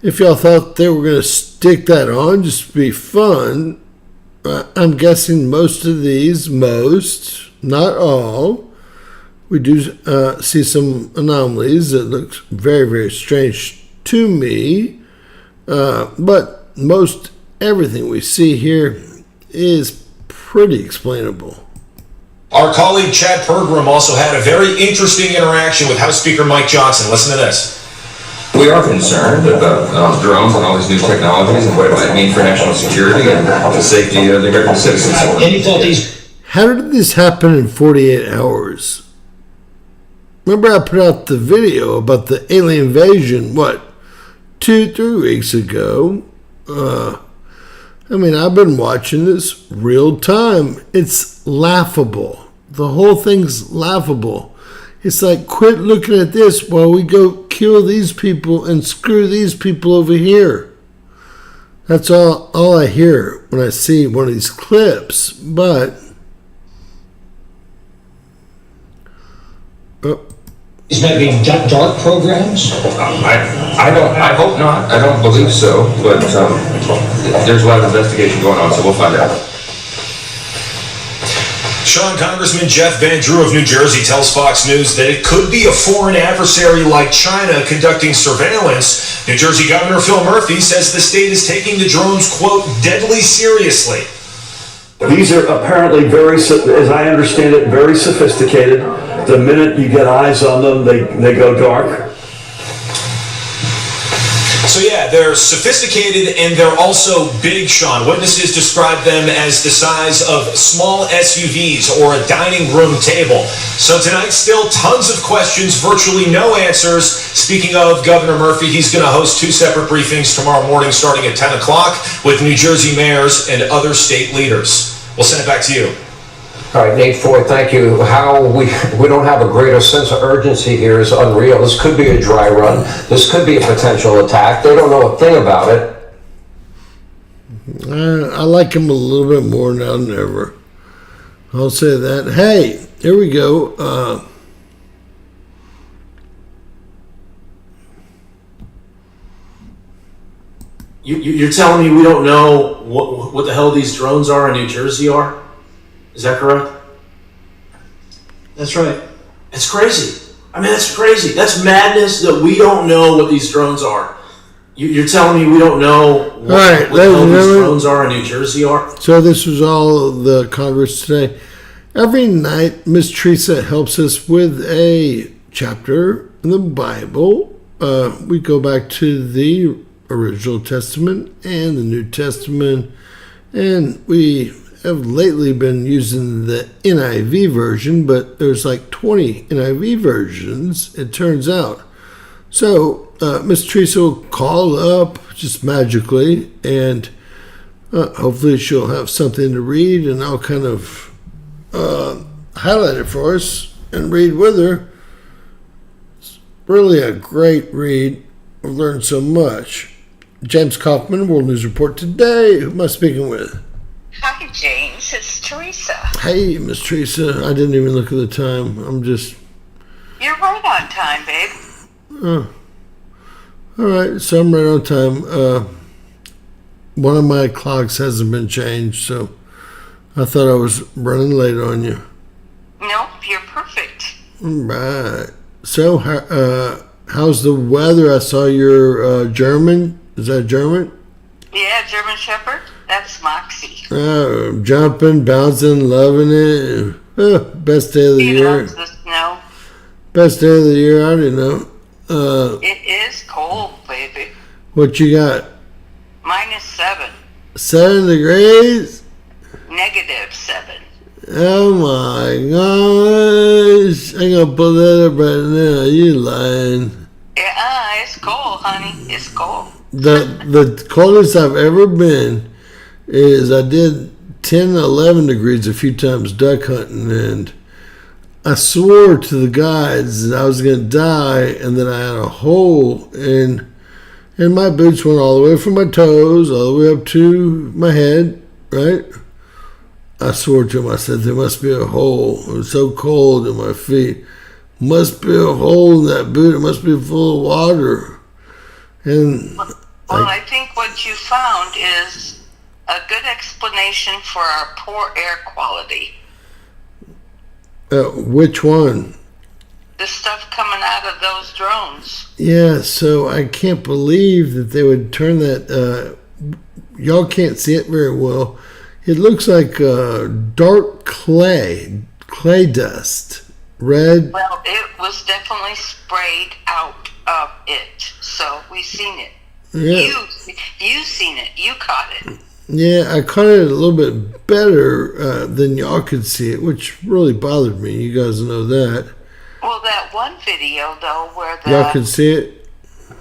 A: If y'all thought they were going to stick that on just to be fun, I'm guessing most of these, not all, we do see some anomalies that look very, very strange to me. But most everything we see here is pretty explainable.
M: Our colleague Chad Pergram also had a very interesting interaction with House Speaker Mike Johnson. Listen to this.
N: We are concerned about drones and all these new technologies and what it might mean for national security and the safety of the American citizens.
A: How did this happen in 48 hours? remember I put out the video about the alien invasion, 2-3 weeks ago? I've been watching this real time. It's laughable. The whole thing's laughable. It's like, quit looking at this while we go kill these people and screw these people over here. That's all I hear when I see one of these clips. But
O: These might be dark programs?
N: I hope not. I don't believe so, but there's a lot of investigation going on, so we'll find out.
M: Sean, Congressman Jeff Van Drew of New Jersey tells Fox News that it could be a foreign adversary like China conducting surveillance. New Jersey Governor Phil Murphy says the state is taking the drones, quote, deadly seriously.
P: These are apparently as I understand it, very sophisticated. The minute you get eyes on them, they go dark.
M: So yeah, they're sophisticated and they're also big, Sean. Witnesses describe them as the size of small SUVs or a dining room table. So tonight, still tons of questions, virtually no answers. Speaking of Governor Murphy, he's going to host 2 separate briefings tomorrow morning starting at 10 o'clock with New Jersey mayors and other state leaders. We'll send it back to you.
K: All right, Nate Ford, thank you. How we don't have a greater sense of urgency here is unreal. This could be a dry run. This could be a potential attack. They don't know a thing about it.
A: I like him a little bit more now than ever. I'll say that. Hey, here we go.
E: You're telling me we don't know what the hell these drones are in New Jersey are? Is that correct?
L: That's right.
E: It's crazy. That's crazy. That's madness that we don't know what these drones are. You're telling me we don't know what the hell these drones are in New Jersey are?
A: So this was all the Congress today. Every night, Miss Teresa helps us with a chapter in the Bible. We go back to the original Testament and the New Testament, and we have lately been using the NIV version, but there's like 20 NIV versions, it turns out. So Miss Teresa will call up just magically, and hopefully she'll have something to read, and I'll kind of highlight it for us and read with her. It's really a great read. I've learned so much. James Kaufman, World News Report today. Who am I speaking with?
Q: Hi, James. It's Teresa.
A: Hey, Miss Teresa. I didn't even look at the time.
Q: You're right on time, babe.
A: Oh. All right, so I'm right on time. One of my clocks hasn't been changed, so I thought I was running late on you.
Q: Nope, you're perfect.
A: All right. So, how's the weather? I saw your German. Is that German?
Q: Yeah, German Shepherd. That's Moxie.
A: Jumping, bouncing, loving it. Best day of the year.
Q: Loves the snow.
A: Best day of the year. I don't know.
Q: It is cold, baby.
A: What you got?
Q: -7.
A: 7 degrees?
Q: -7.
A: Oh my gosh. I'm gonna pull that up right now. You lying.
Q: Yeah, it's cold, honey. It's cold.
A: The coldest I've ever been is I did 10, 11 degrees a few times duck hunting, and I swore to the guides that I was going to die and that I had a hole and my boots went all the way from my toes all the way up to my head, right? I swore to them, I said, there must be a hole. It was so cold in my feet. Must be a hole in that boot. It must be full of water. And
Q: I think what you found is a good explanation for our poor air quality.
A: Which one?
Q: The stuff coming out of those drones.
A: Yeah, so I can't believe that they would turn that. Y'all can't see it very well. It looks like dark clay dust. Red.
Q: Well, it was definitely sprayed out of it, so we've seen it.
A: Yeah.
Q: You seen it. You caught it.
A: Yeah, I caught it a little bit better than y'all could see it, which really bothered me. You guys know that.
Q: Well, that one video, though, where
A: Y'all can see it?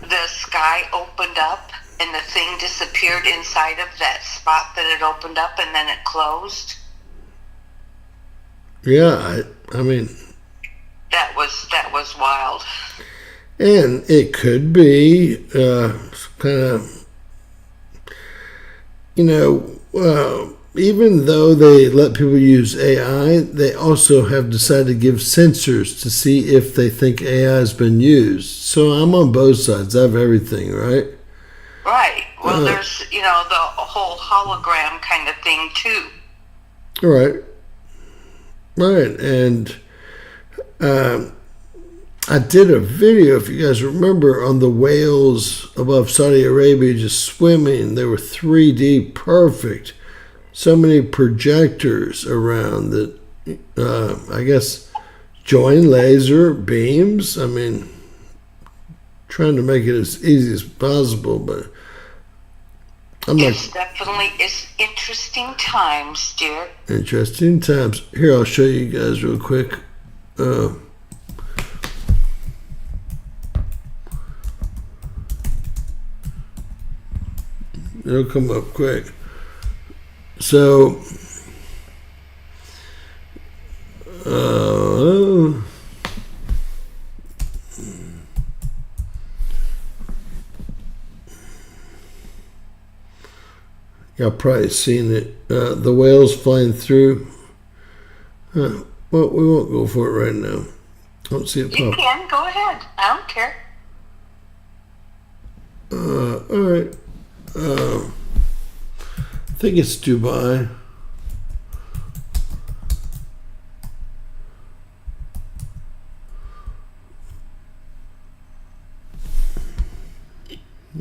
Q: the sky opened up and the thing disappeared inside of that spot that it opened up and then it closed.
A: Yeah, I mean,
Q: That was wild.
A: and it could be kind of, even though they let people use AI, they also have decided to give sensors to see if they think AI has been used. So I'm on both sides. I have everything, right?
Q: Right. Well, there's, the whole hologram kind of thing, too.
A: Right. Right. And I did a video, if you guys remember, on the whales above Saudi Arabia just swimming. They were 3D perfect. So many projectors around that, I guess, join laser beams. I mean, trying to make it as easy as possible, but
Q: It's interesting times, dear.
A: Interesting times. Here, I'll show you guys real quick. It'll come up quick. So, y'all probably seen it. The whales flying through. Well, we won't go for it right now. I don't see it
Q: You
A: pop.
Q: can. Go ahead. I don't care.
A: All right. I think it's Dubai.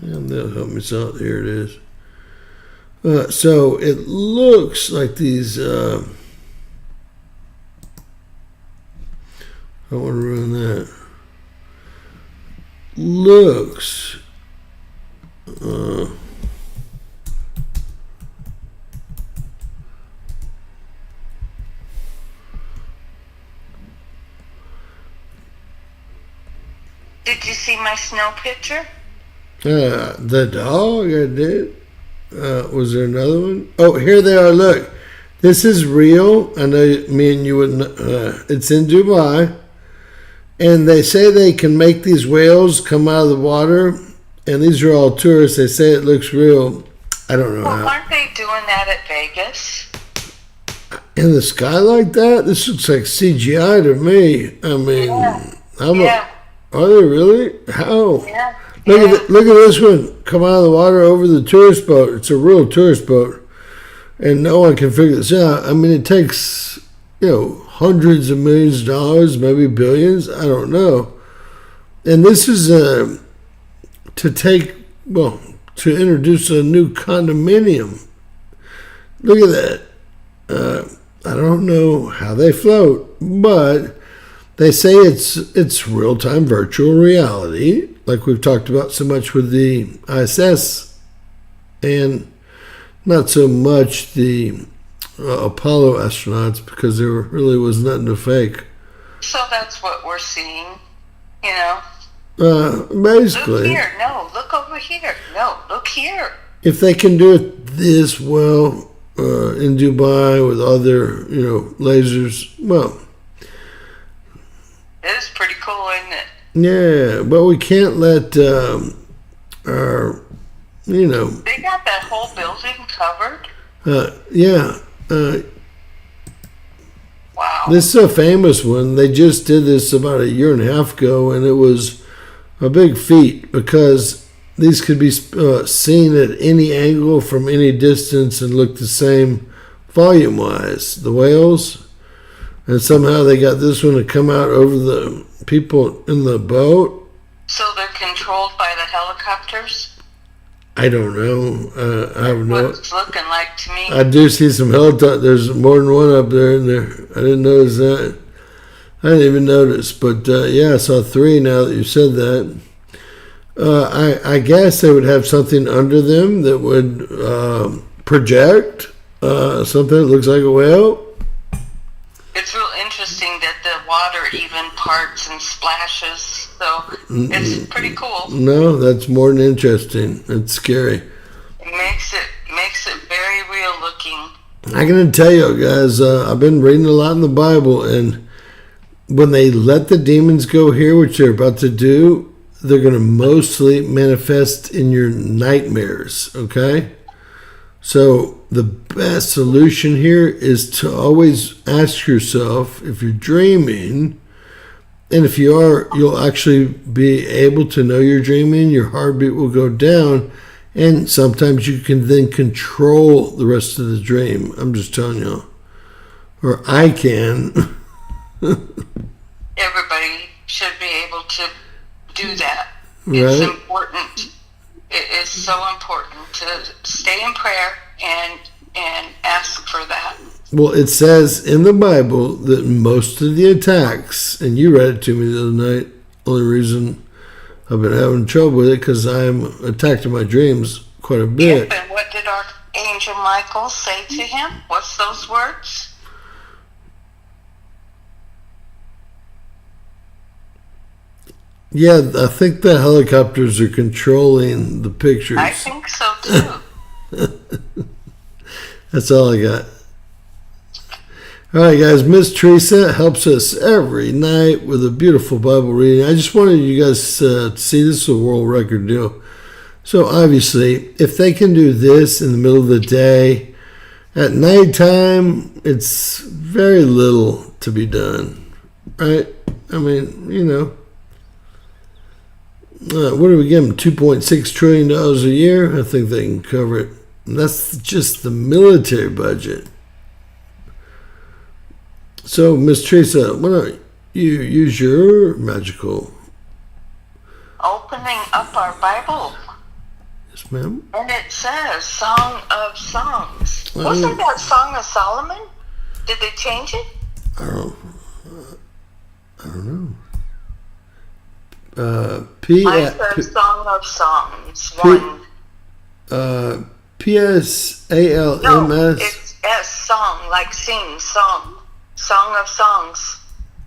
A: And they'll help me out. Here it is. So it looks like these. I don't want to ruin that. Looks.
Q: Did you see my snow picture?
A: The dog, I did. Was there another one? Oh, here they are. Look, this is real. I know me and you wouldn't. It's in Dubai, and they say they can make these whales come out of the water. And these are all tourists. They say it looks real. I don't know
Q: Well,
A: how.
Q: aren't they doing that at Vegas?
A: In the sky like that? This looks like CGI to me. I mean, are they really? How?
Q: Yeah.
A: Look at this one come out of the water over the tourist boat. It's a real tourist boat, and no one can figure this out. I mean, it takes hundreds of millions of dollars, maybe billions. I don't know. And this is to introduce a new condominium. Look at that. I don't know how they float, but they say it's real-time virtual reality, like we've talked about so much with the ISS, and not so much the Apollo astronauts, because there really was nothing to fake.
Q: So that's what we're seeing,
A: Basically.
Q: Look here. No, look over here. No, look here.
A: If they can do it this well in Dubai with other, lasers, well.
Q: It is pretty cool, isn't it?
A: Yeah, but we can't let our,
Q: They got that whole building covered. Wow.
A: This is a famous one. They just did this about a year and a half ago, and it was a big feat because these could be seen at any angle from any distance and look the same volume-wise. The whales, and somehow they got this one to come out over the people in the boat.
Q: So they're controlled by the helicopters?
A: I don't know. I have no.
Q: What it's looking like to me.
A: I do see some helicopters. There's more than one up there, and I didn't notice that. I didn't even notice, but I saw 3 now that you said that. I guess they would have something under them that would project something that looks like a whale.
Q: It's real interesting that the water even parts and splashes. So it's pretty cool.
A: No, that's more than interesting. It's scary.
Q: It makes it very real looking.
A: I can tell you guys, I've been reading a lot in the Bible, and when they let the demons go here, which they're about to do, they're going to mostly manifest in your nightmares, okay? So the best solution here is to always ask yourself, if you're dreaming, and if you are, you'll actually be able to know you're dreaming, your heartbeat will go down, and sometimes you can then control the rest of the dream. I'm just telling you. Or I can.
Q: Everybody should be able to do that.
A: Right?
Q: It's important. It is so important to stay in prayer and ask for that.
A: Well, it says in the Bible that most of the attacks, and you read it to me the other night, only reason I've been having trouble with it because I'm attacked in my dreams quite a bit.
Q: Yep, and what did Archangel Michael say to him? What's those words?
A: Yeah, I think the helicopters are controlling the pictures.
Q: I think so too.
A: That's all I got. All right, guys. Miss Teresa helps us every night with a beautiful Bible reading. I just wanted you guys to see this is a world record deal. So obviously, if they can do this in the middle of the day, at nighttime, it's very little to be done, right? I mean, you know. What do we give them? $2.6 trillion a year? I think they can cover it. And that's just the military budget. So, Miss Teresa, why don't you use your magical...
Q: Opening up our Bible.
A: Yes, ma'am.
Q: And it says Song of Songs. Wasn't that Song of Solomon? Did they change it?
A: I don't know.
Q: Mine says Song of Songs. One.
A: PSALMS.
Q: No, it's S, song, like sing, song. Song of Songs.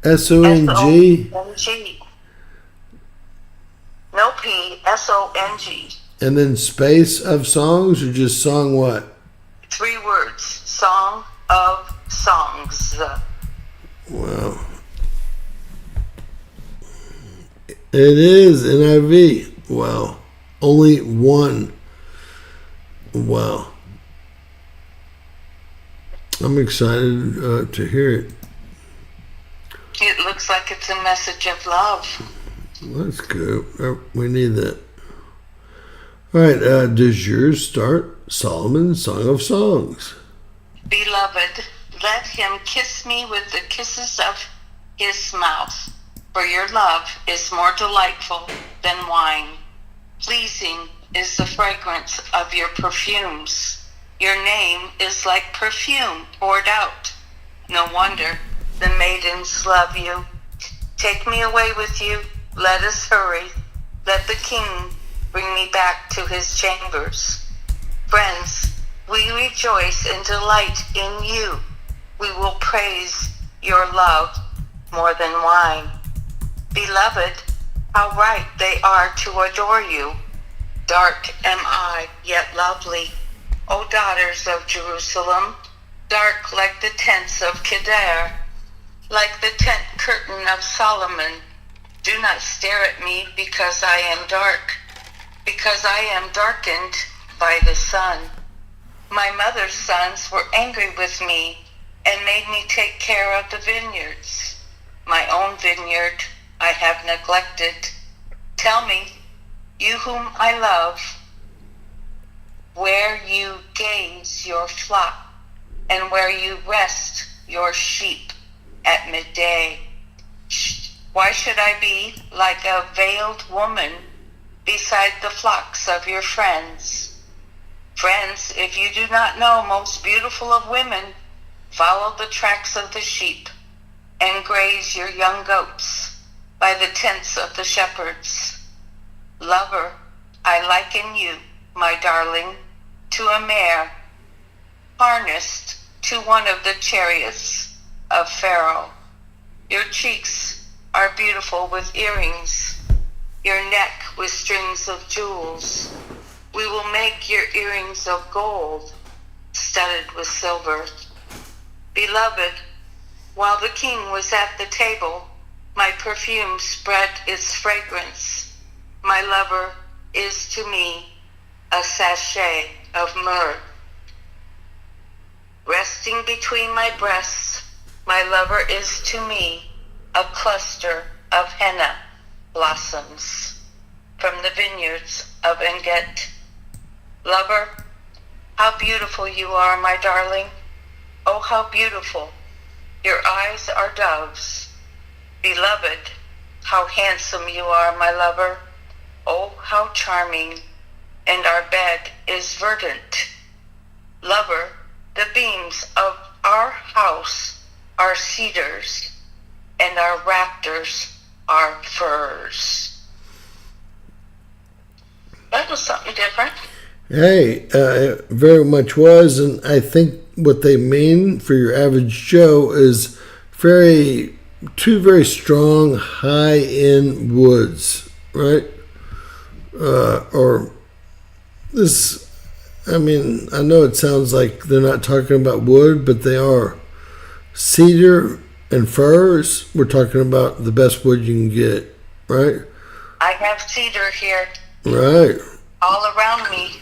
A: SONG.
Q: SONG. No P, SONG.
A: And then space of songs, or just song what?
Q: 3 words. Song of Songs.
A: Wow. It is NIV. Wow. Only one. Wow. I'm excited to hear it.
Q: It looks like it's a message of love.
A: That's good. We need that. All right. Does yours start Solomon's Song of Songs?
Q: Beloved, let him kiss me with the kisses of his mouth, for your love is more delightful than wine. Pleasing is the fragrance of your perfumes. Your name is like perfume poured out. No wonder the maidens love you. Take me away with you. Let us hurry. Let the king bring me back to his chambers. Friends, we rejoice and delight in you. We will praise your love more than wine. Beloved, how right they are to adore you. Dark am I, yet lovely. O daughters of Jerusalem, dark like the tents of Kedar, like the tent curtain of Solomon. Do not stare at me because I am dark, because I am darkened by the sun. My mother's sons were angry with me and made me take care of the vineyards. My own vineyard I have neglected. Tell me, you whom I love, where you gaze your flock and where you rest your sheep at midday. Why should I be like a veiled woman beside the flocks of your friends? Friends, if you do not know, most beautiful of women, follow the tracks of the sheep and graze your young goats by the tents of the shepherds. Lover, I liken you, my darling, to a mare harnessed to one of the chariots of Pharaoh. Your cheeks are beautiful with earrings, your neck with strings of jewels. We will make your earrings of gold, studded with silver. Beloved, while the king was at the table, my perfume spread its fragrance. My lover is to me a sachet of myrrh. Resting between my breasts, my lover is to me a cluster of henna blossoms from the vineyards of Enget. Lover, how beautiful you are, my darling. Oh, how beautiful. Your eyes are doves. Beloved, how handsome you are, my lover. Oh, how charming. And our bed is verdant. Lover, the beams of our house are cedars, and our rafters are firs. That was something different.
A: Hey, it very much was, and I think what they mean for your average Joe is two very strong high-end woods, right? Or this, I mean, I know it sounds like they're not talking about wood, but they are. Cedar and firs, we're talking about the best wood you can get, right?
Q: I have cedar here.
A: Right.
Q: All around me.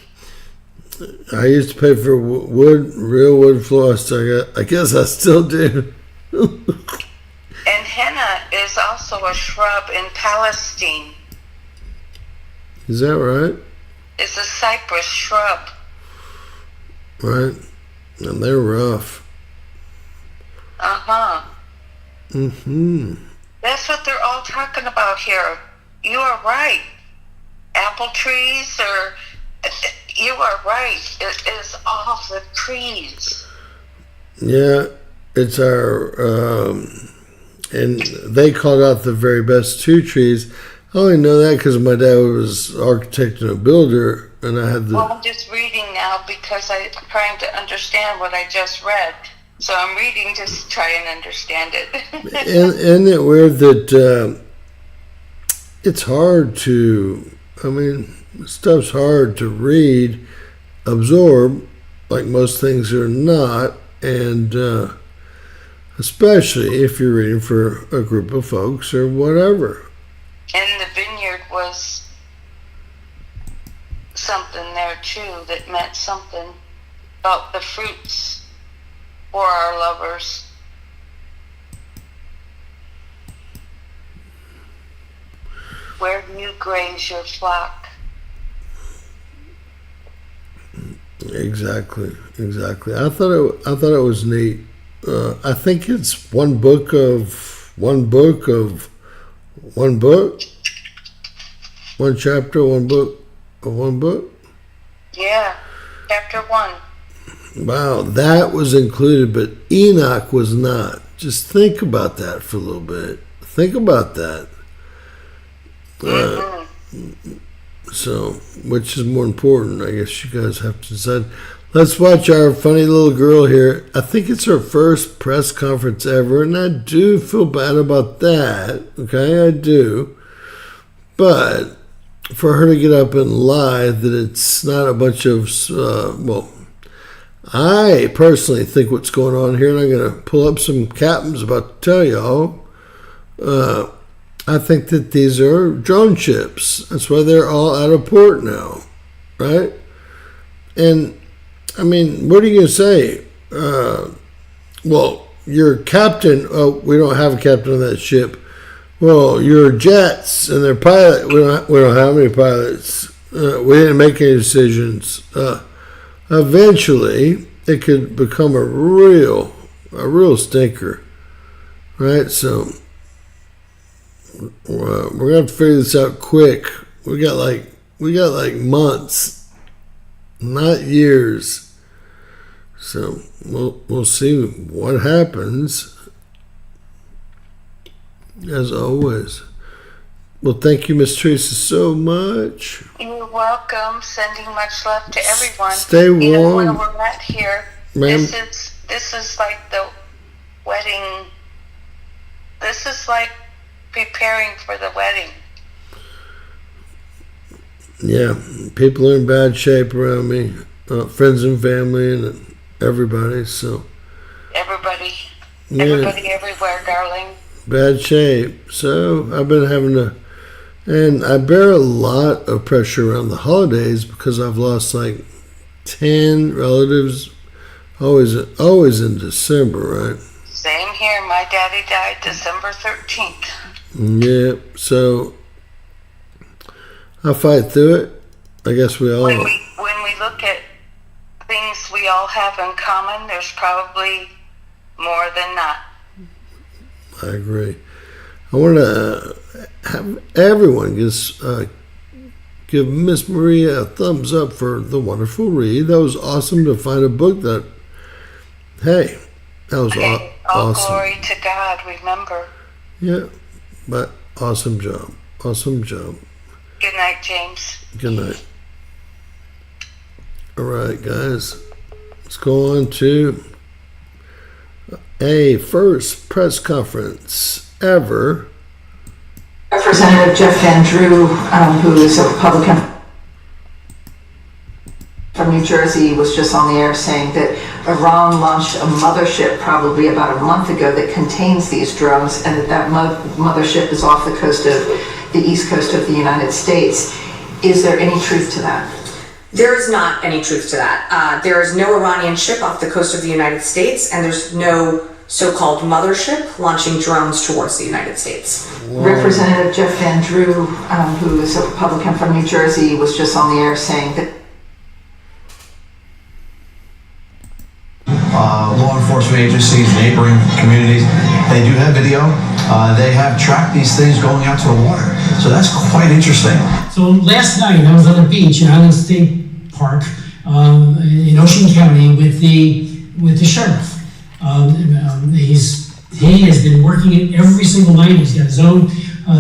A: I used to pay for wood, real wood floss. I guess I still do.
Q: And henna is also a shrub in Palestine.
A: Is that right?
Q: It's a cypress shrub.
A: Right. And they're rough.
Q: Uh-huh.
A: Mm-hmm.
Q: That's what they're all talking about here. You are right. Apple trees or... You are right. It is all the trees.
A: Yeah, it's our... and they called out the very best two trees. I only know that because my dad was an architect and a builder, and I had the...
Q: Well, I'm just reading now because I'm trying to understand what I just read. So I'm reading to try and understand it.
A: Isn't it weird that it's hard to... I mean, stuff's hard to read, absorb, like most things are not, and especially if you're reading for a group of folks or whatever.
Q: And the vineyard was something there too that meant something about the fruits for our lovers. Where do you graze your flock?
A: Exactly. I thought it was neat. I think it's one book of one chapter, one book of one book.
Q: Yeah, chapter 1.
A: Wow, that was included, but Enoch was not. Just think about that for a little bit. Think about that. So, which is more important? I guess you guys have to decide. Let's watch our funny little girl here. I think it's her first press conference ever, and I do feel bad about that. Okay, I do. But for her to get up and lie that it's not a bunch of, I personally think what's going on here, and I'm going to pull up some captains about to tell y'all, I think that these are drone ships. That's why they're all out of port now, right? And, I mean, what are you going to say? Well, your captain, we don't have a captain on that ship. Well, your jets and their pilot, we don't have any pilots. We didn't make any decisions. Eventually, it could become a real stinker, right? So we're gonna have to figure this out quick. We got like months, not years. So we'll see what happens. As always. Well, thank you, Miss Teresa, so much.
Q: You're welcome. Sending much love to everyone.
A: Stay warm.
Q: You know, where we're at here,
A: Ma'am.
Q: this is like the wedding This is like preparing for the wedding.
A: Yeah, people are in bad shape around me, friends and family and everybody. So
Q: Everybody
A: yeah,
Q: everywhere, darling.
A: bad shape. So I've been having to, and I bear a lot of pressure around the holidays because I've lost like 10 relatives, always in December, right?
Q: Same here. My daddy died December 13th.
A: Yeah, so I fight through it. I guess we all.
Q: When we look at things we all have in common, there's probably more than not.
A: I agree. I want to have everyone give Miss Maria a thumbs up for the wonderful read. That was awesome to find a book that. Hey, that was
Q: All
A: awesome.
Q: glory to God. Remember.
A: Yeah, but awesome job. Awesome job.
Q: Good night, James.
A: Good night. All right, guys. Let's go on to a first press conference ever.
B: Representative Jeff Van Drew, who is a Republican from New Jersey, was just on the air saying that Iran launched a mothership probably about a month ago that contains these drones, and that mothership is off the coast of the east coast of the United States. Is there any truth to that?
C: There is not any truth to that. There is no Iranian ship off the coast of the United States, and there's no so-called mothership launching drones towards the United States.
B: Representative Jeff Van Drew, who is a Republican from New Jersey, was just on the air saying that
R: law enforcement agencies, neighboring communities, they do have video. They have tracked these things going out to the water. So that's quite interesting.
S: So last night I was on the beach in Island State Park in Ocean County with the sheriff. He has been working it every single night. He's got his own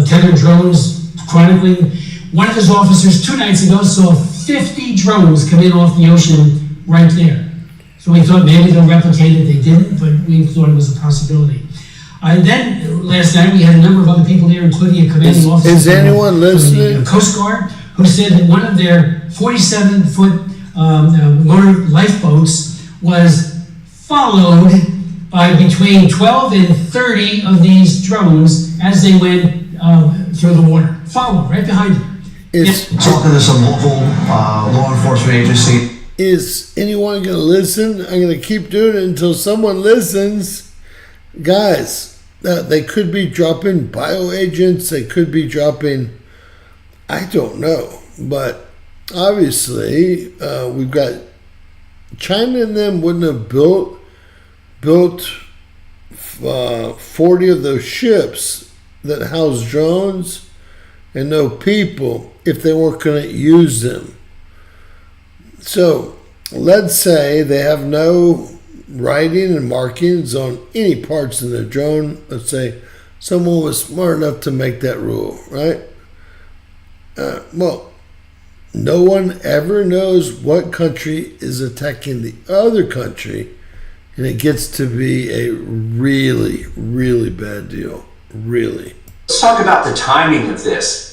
S: tethered drones chronicling. One of his officers 2 nights ago saw 50 drones come in off the ocean right there. So we thought maybe they'll replicate it. They didn't, but we thought it was a possibility. And then last night we had a number of other people there, including a commanding officer
A: Is anyone listening?
S: from the Coast Guard, who said that one of their 47-foot motor lifeboats was followed by between 12 and 30 of these drones as they went through the water. Followed right behind them.
R: Talking to some local law enforcement agency.
A: Is anyone going to listen? I'm going to keep doing it until someone listens. Guys, they could be dropping bioagents. They could be dropping, I don't know. But obviously, we've got China and them wouldn't have built 40 of those ships that house drones and no people if they weren't going to use them. So let's say they have no writing and markings on any parts of the drone. Let's say someone was smart enough to make that rule, right? Well, no one ever knows what country is attacking the other country, and it gets to be a really, really bad deal. Really.
T: Let's talk about the timing of this.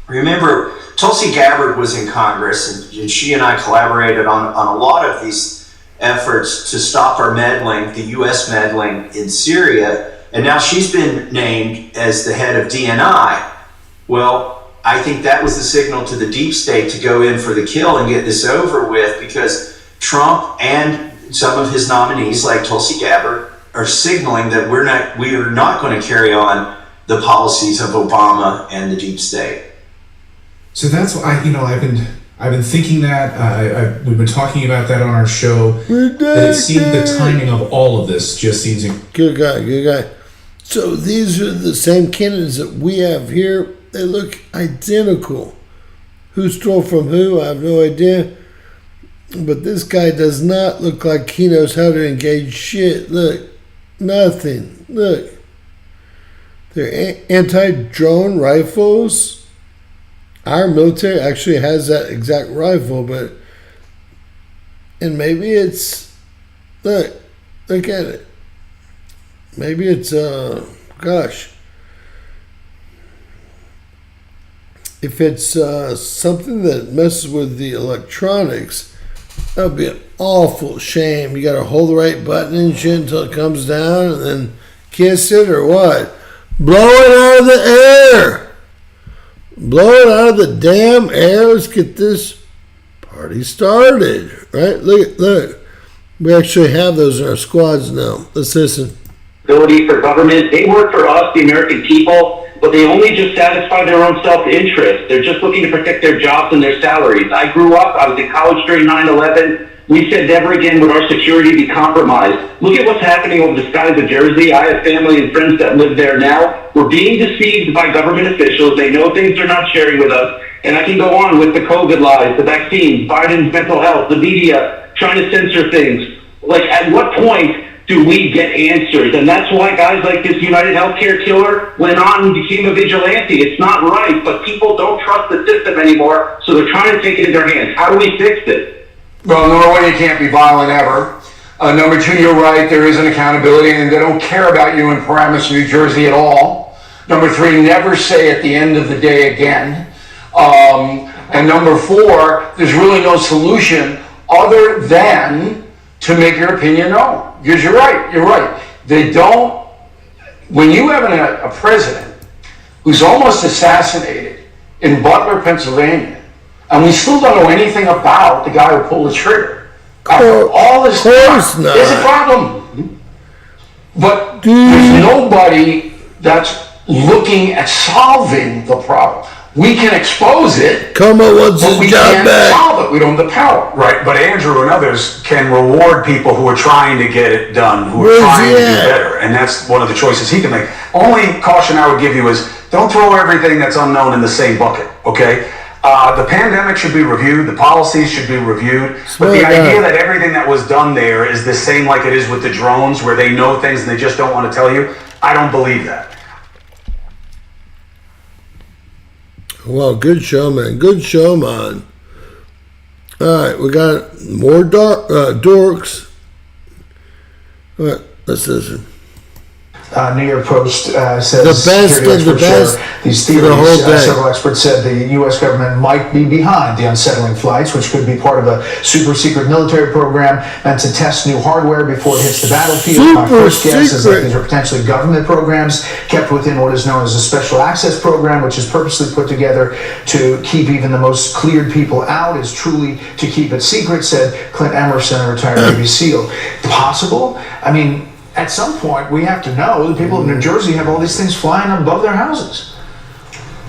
T: Remember, Tulsi Gabbard was in Congress, and she and I collaborated on a lot of these efforts to stop our meddling, the U.S. meddling in Syria, and now she's been named as the head of DNI. Well, I think that was the signal to the deep state to go in for the kill and get this over with, because Trump and some of his nominees, like Tulsi Gabbard, are signaling that we are not going to carry on the policies of Obama and the deep state.
F: So that's why I've been thinking that we've been talking about that on our show. That it seemed the timing of all of this just seems
A: good guy. So these are the same candidates that we have here. They look identical. Who stole from who? I have no idea. But this guy does not look like he knows how to engage shit. Look, nothing. Look, they're anti-drone rifles. Our military actually has that exact rifle, and maybe it's, look at it. Maybe it's gosh. If it's something that messes with the electronics, that would be an awful shame. You got to hold the right button and shit until it comes down and then kiss it or what? Blow it out of the air. Blow it out of the damn air. Let's get this party started. Right? Look. We actually have those in our squads now. Let's listen.
P: Ability for government. They work for us, the American people, but they only just satisfy their own self-interest. They're just looking to protect their jobs and their salaries. I grew up, I was in college during 9/11. We said never again would our security be compromised. Look at what's happening over the skies of Jersey. I have family and friends that live there now. We're being deceived by government officials. They know things they're not sharing with us. And I can go on with the COVID lies, the vaccines, Biden's mental health, the media trying to censor things. Like, at what point do we get answers? And that's why guys like this United Healthcare killer went on and became a vigilante. It's not right, but people don't trust the system anymore, so they're trying to take it in their hands. How do we fix it?
U: Well, number one, you can't be violent ever. Number two, you're right, there is an accountability, and they don't care about you in Paramus, New Jersey at all. Number three, never say at the end of the day again. And number four, there's really no solution other than to make your opinion known. Because you're right. They don't, when you have a president who's almost assassinated in Butler, Pennsylvania, and we still don't know anything about the guy who pulled the trigger. After all this time, there's a problem. But there's nobody that's looking at solving the problem. We can expose it,
A: but we
U: can't solve it. We don't have the power.
V: Right, but Andrew and others can reward people who are trying to get it done, who are trying to do better, and that's one of the choices he can make. Only caution I would give you is don't throw everything that's unknown in the same bucket, okay? The pandemic should be reviewed, the policies should be reviewed, but the idea that everything that was done there is the same like it is with the drones, where they know things and they just don't want to tell you, I don't believe that.
A: Well, good show, man. Good show, man. All right, we got more dorks. All right, let's listen.
R: New York Post says
A: the best of the best.
R: These theories, several experts said the U.S. government might be behind the unsettling flights, which could be part of a super secret military program meant to test new hardware before it hits the battlefield. My first guess is that these are potentially government programs kept within what is known as a special access program, which is purposely put together to keep even the most cleared people out, is truly to keep it secret, said Clint Emerson, a retired Navy SEAL. Possible? I mean, at some point, we have to know the people of New Jersey have all these things flying above their houses.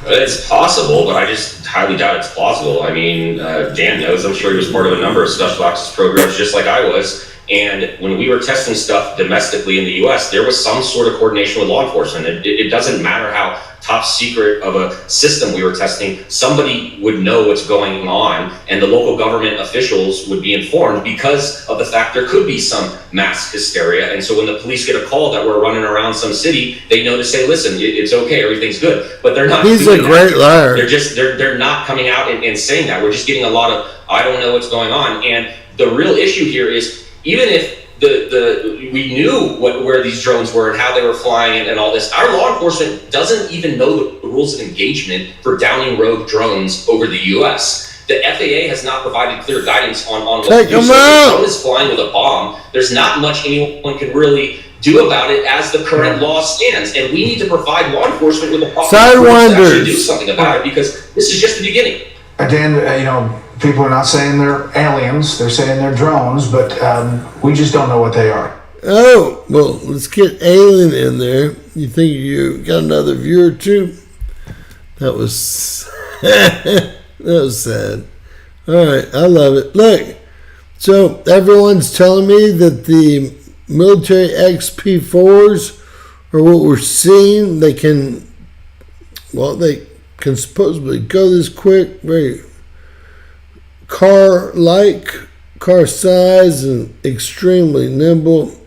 W: It's possible, but I just highly doubt it's plausible. I mean, Dan knows, I'm sure he was part of a number of special access programs just like I was. And when we were testing stuff domestically in the US, there was some sort of coordination with law enforcement. It doesn't matter how top secret of a system we were testing, somebody would know what's going on, and the local government officials would be informed because of the fact there could be some mass hysteria. And so when the police get a call that we're running around some city, they know to say, listen, it's okay, everything's good. But they're not.
A: He's a great liar.
W: They're not coming out and saying that. We're just getting a lot of, I don't know what's going on. And the real issue here is, even if we knew where these drones were and how they were flying and all this, our law enforcement doesn't even know the rules of engagement for downing rogue drones over the U.S. The FAA has not provided clear guidance on what to do. So if a drone is flying with a bomb, there's not much anyone can really do about it as the current law stands. And we need to provide law enforcement with a proper tools to actually do something about it, because this is just the beginning.
R: Dan, people are not saying they're aliens, they're saying they're drones, but we just don't know what they are.
A: Oh, well, let's get alien in there. You think you got another view or two? That was that was sad. All right, I love it. Look, so everyone's telling me that the military XP4s are what we're seeing. They can supposedly go this quick, very car size, and extremely nimble.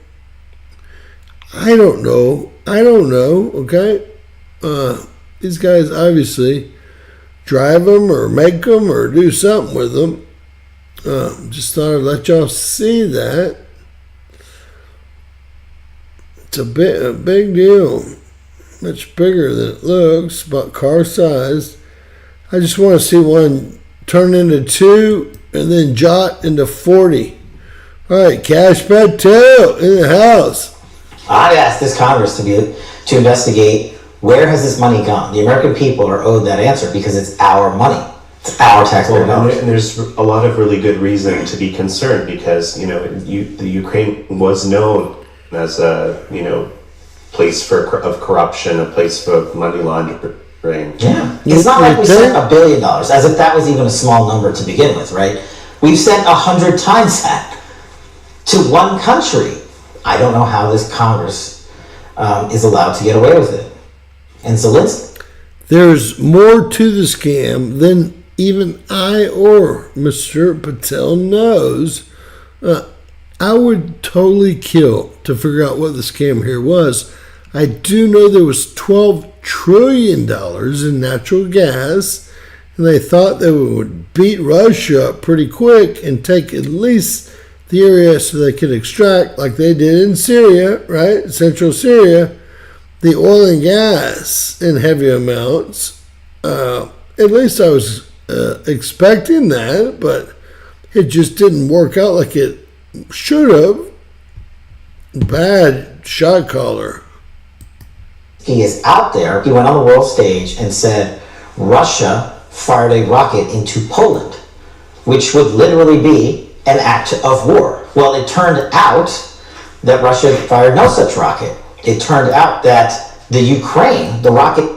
A: I don't know, okay? These guys obviously drive them or make them or do something with them. Just thought I'd let y'all see that. It's a big deal. much bigger than it looks, about car sized. I just want to see one turn into 2 and then jot into 40. All right, Cash Patel in the house.
G: I asked this Congress to investigate where has this money gone. The American people are owed that answer because it's our money. It's our taxpayer dollars.
H: And there's a lot of really good reason to be concerned because, you know, the Ukraine was known as a, you know, place of corruption, a place for money laundering.
G: Yeah. It's not like we sent $1 billion, as if that was even a small number to begin with, right? We've sent 100 times that to one country. I don't know how this Congress is allowed to get away with it. And Zelensky.
A: There's more to the scam than even I or Mr. Patel knows. I would totally kill to figure out what the scam here was. I do know there was $12 trillion in natural gas, and they thought they would beat Russia up pretty quick and take at least the area so they could extract, like they did in Syria, right? Central Syria, the oil and gas in heavy amounts. At least I was expecting that, but it just didn't work out like it should have. Bad shot caller.
G: He is out there. He went on the world stage and said Russia fired a rocket into Poland, which would literally be an act of war. Well, it turned out that Russia fired no such rocket. It turned out that the Ukraine, the rocket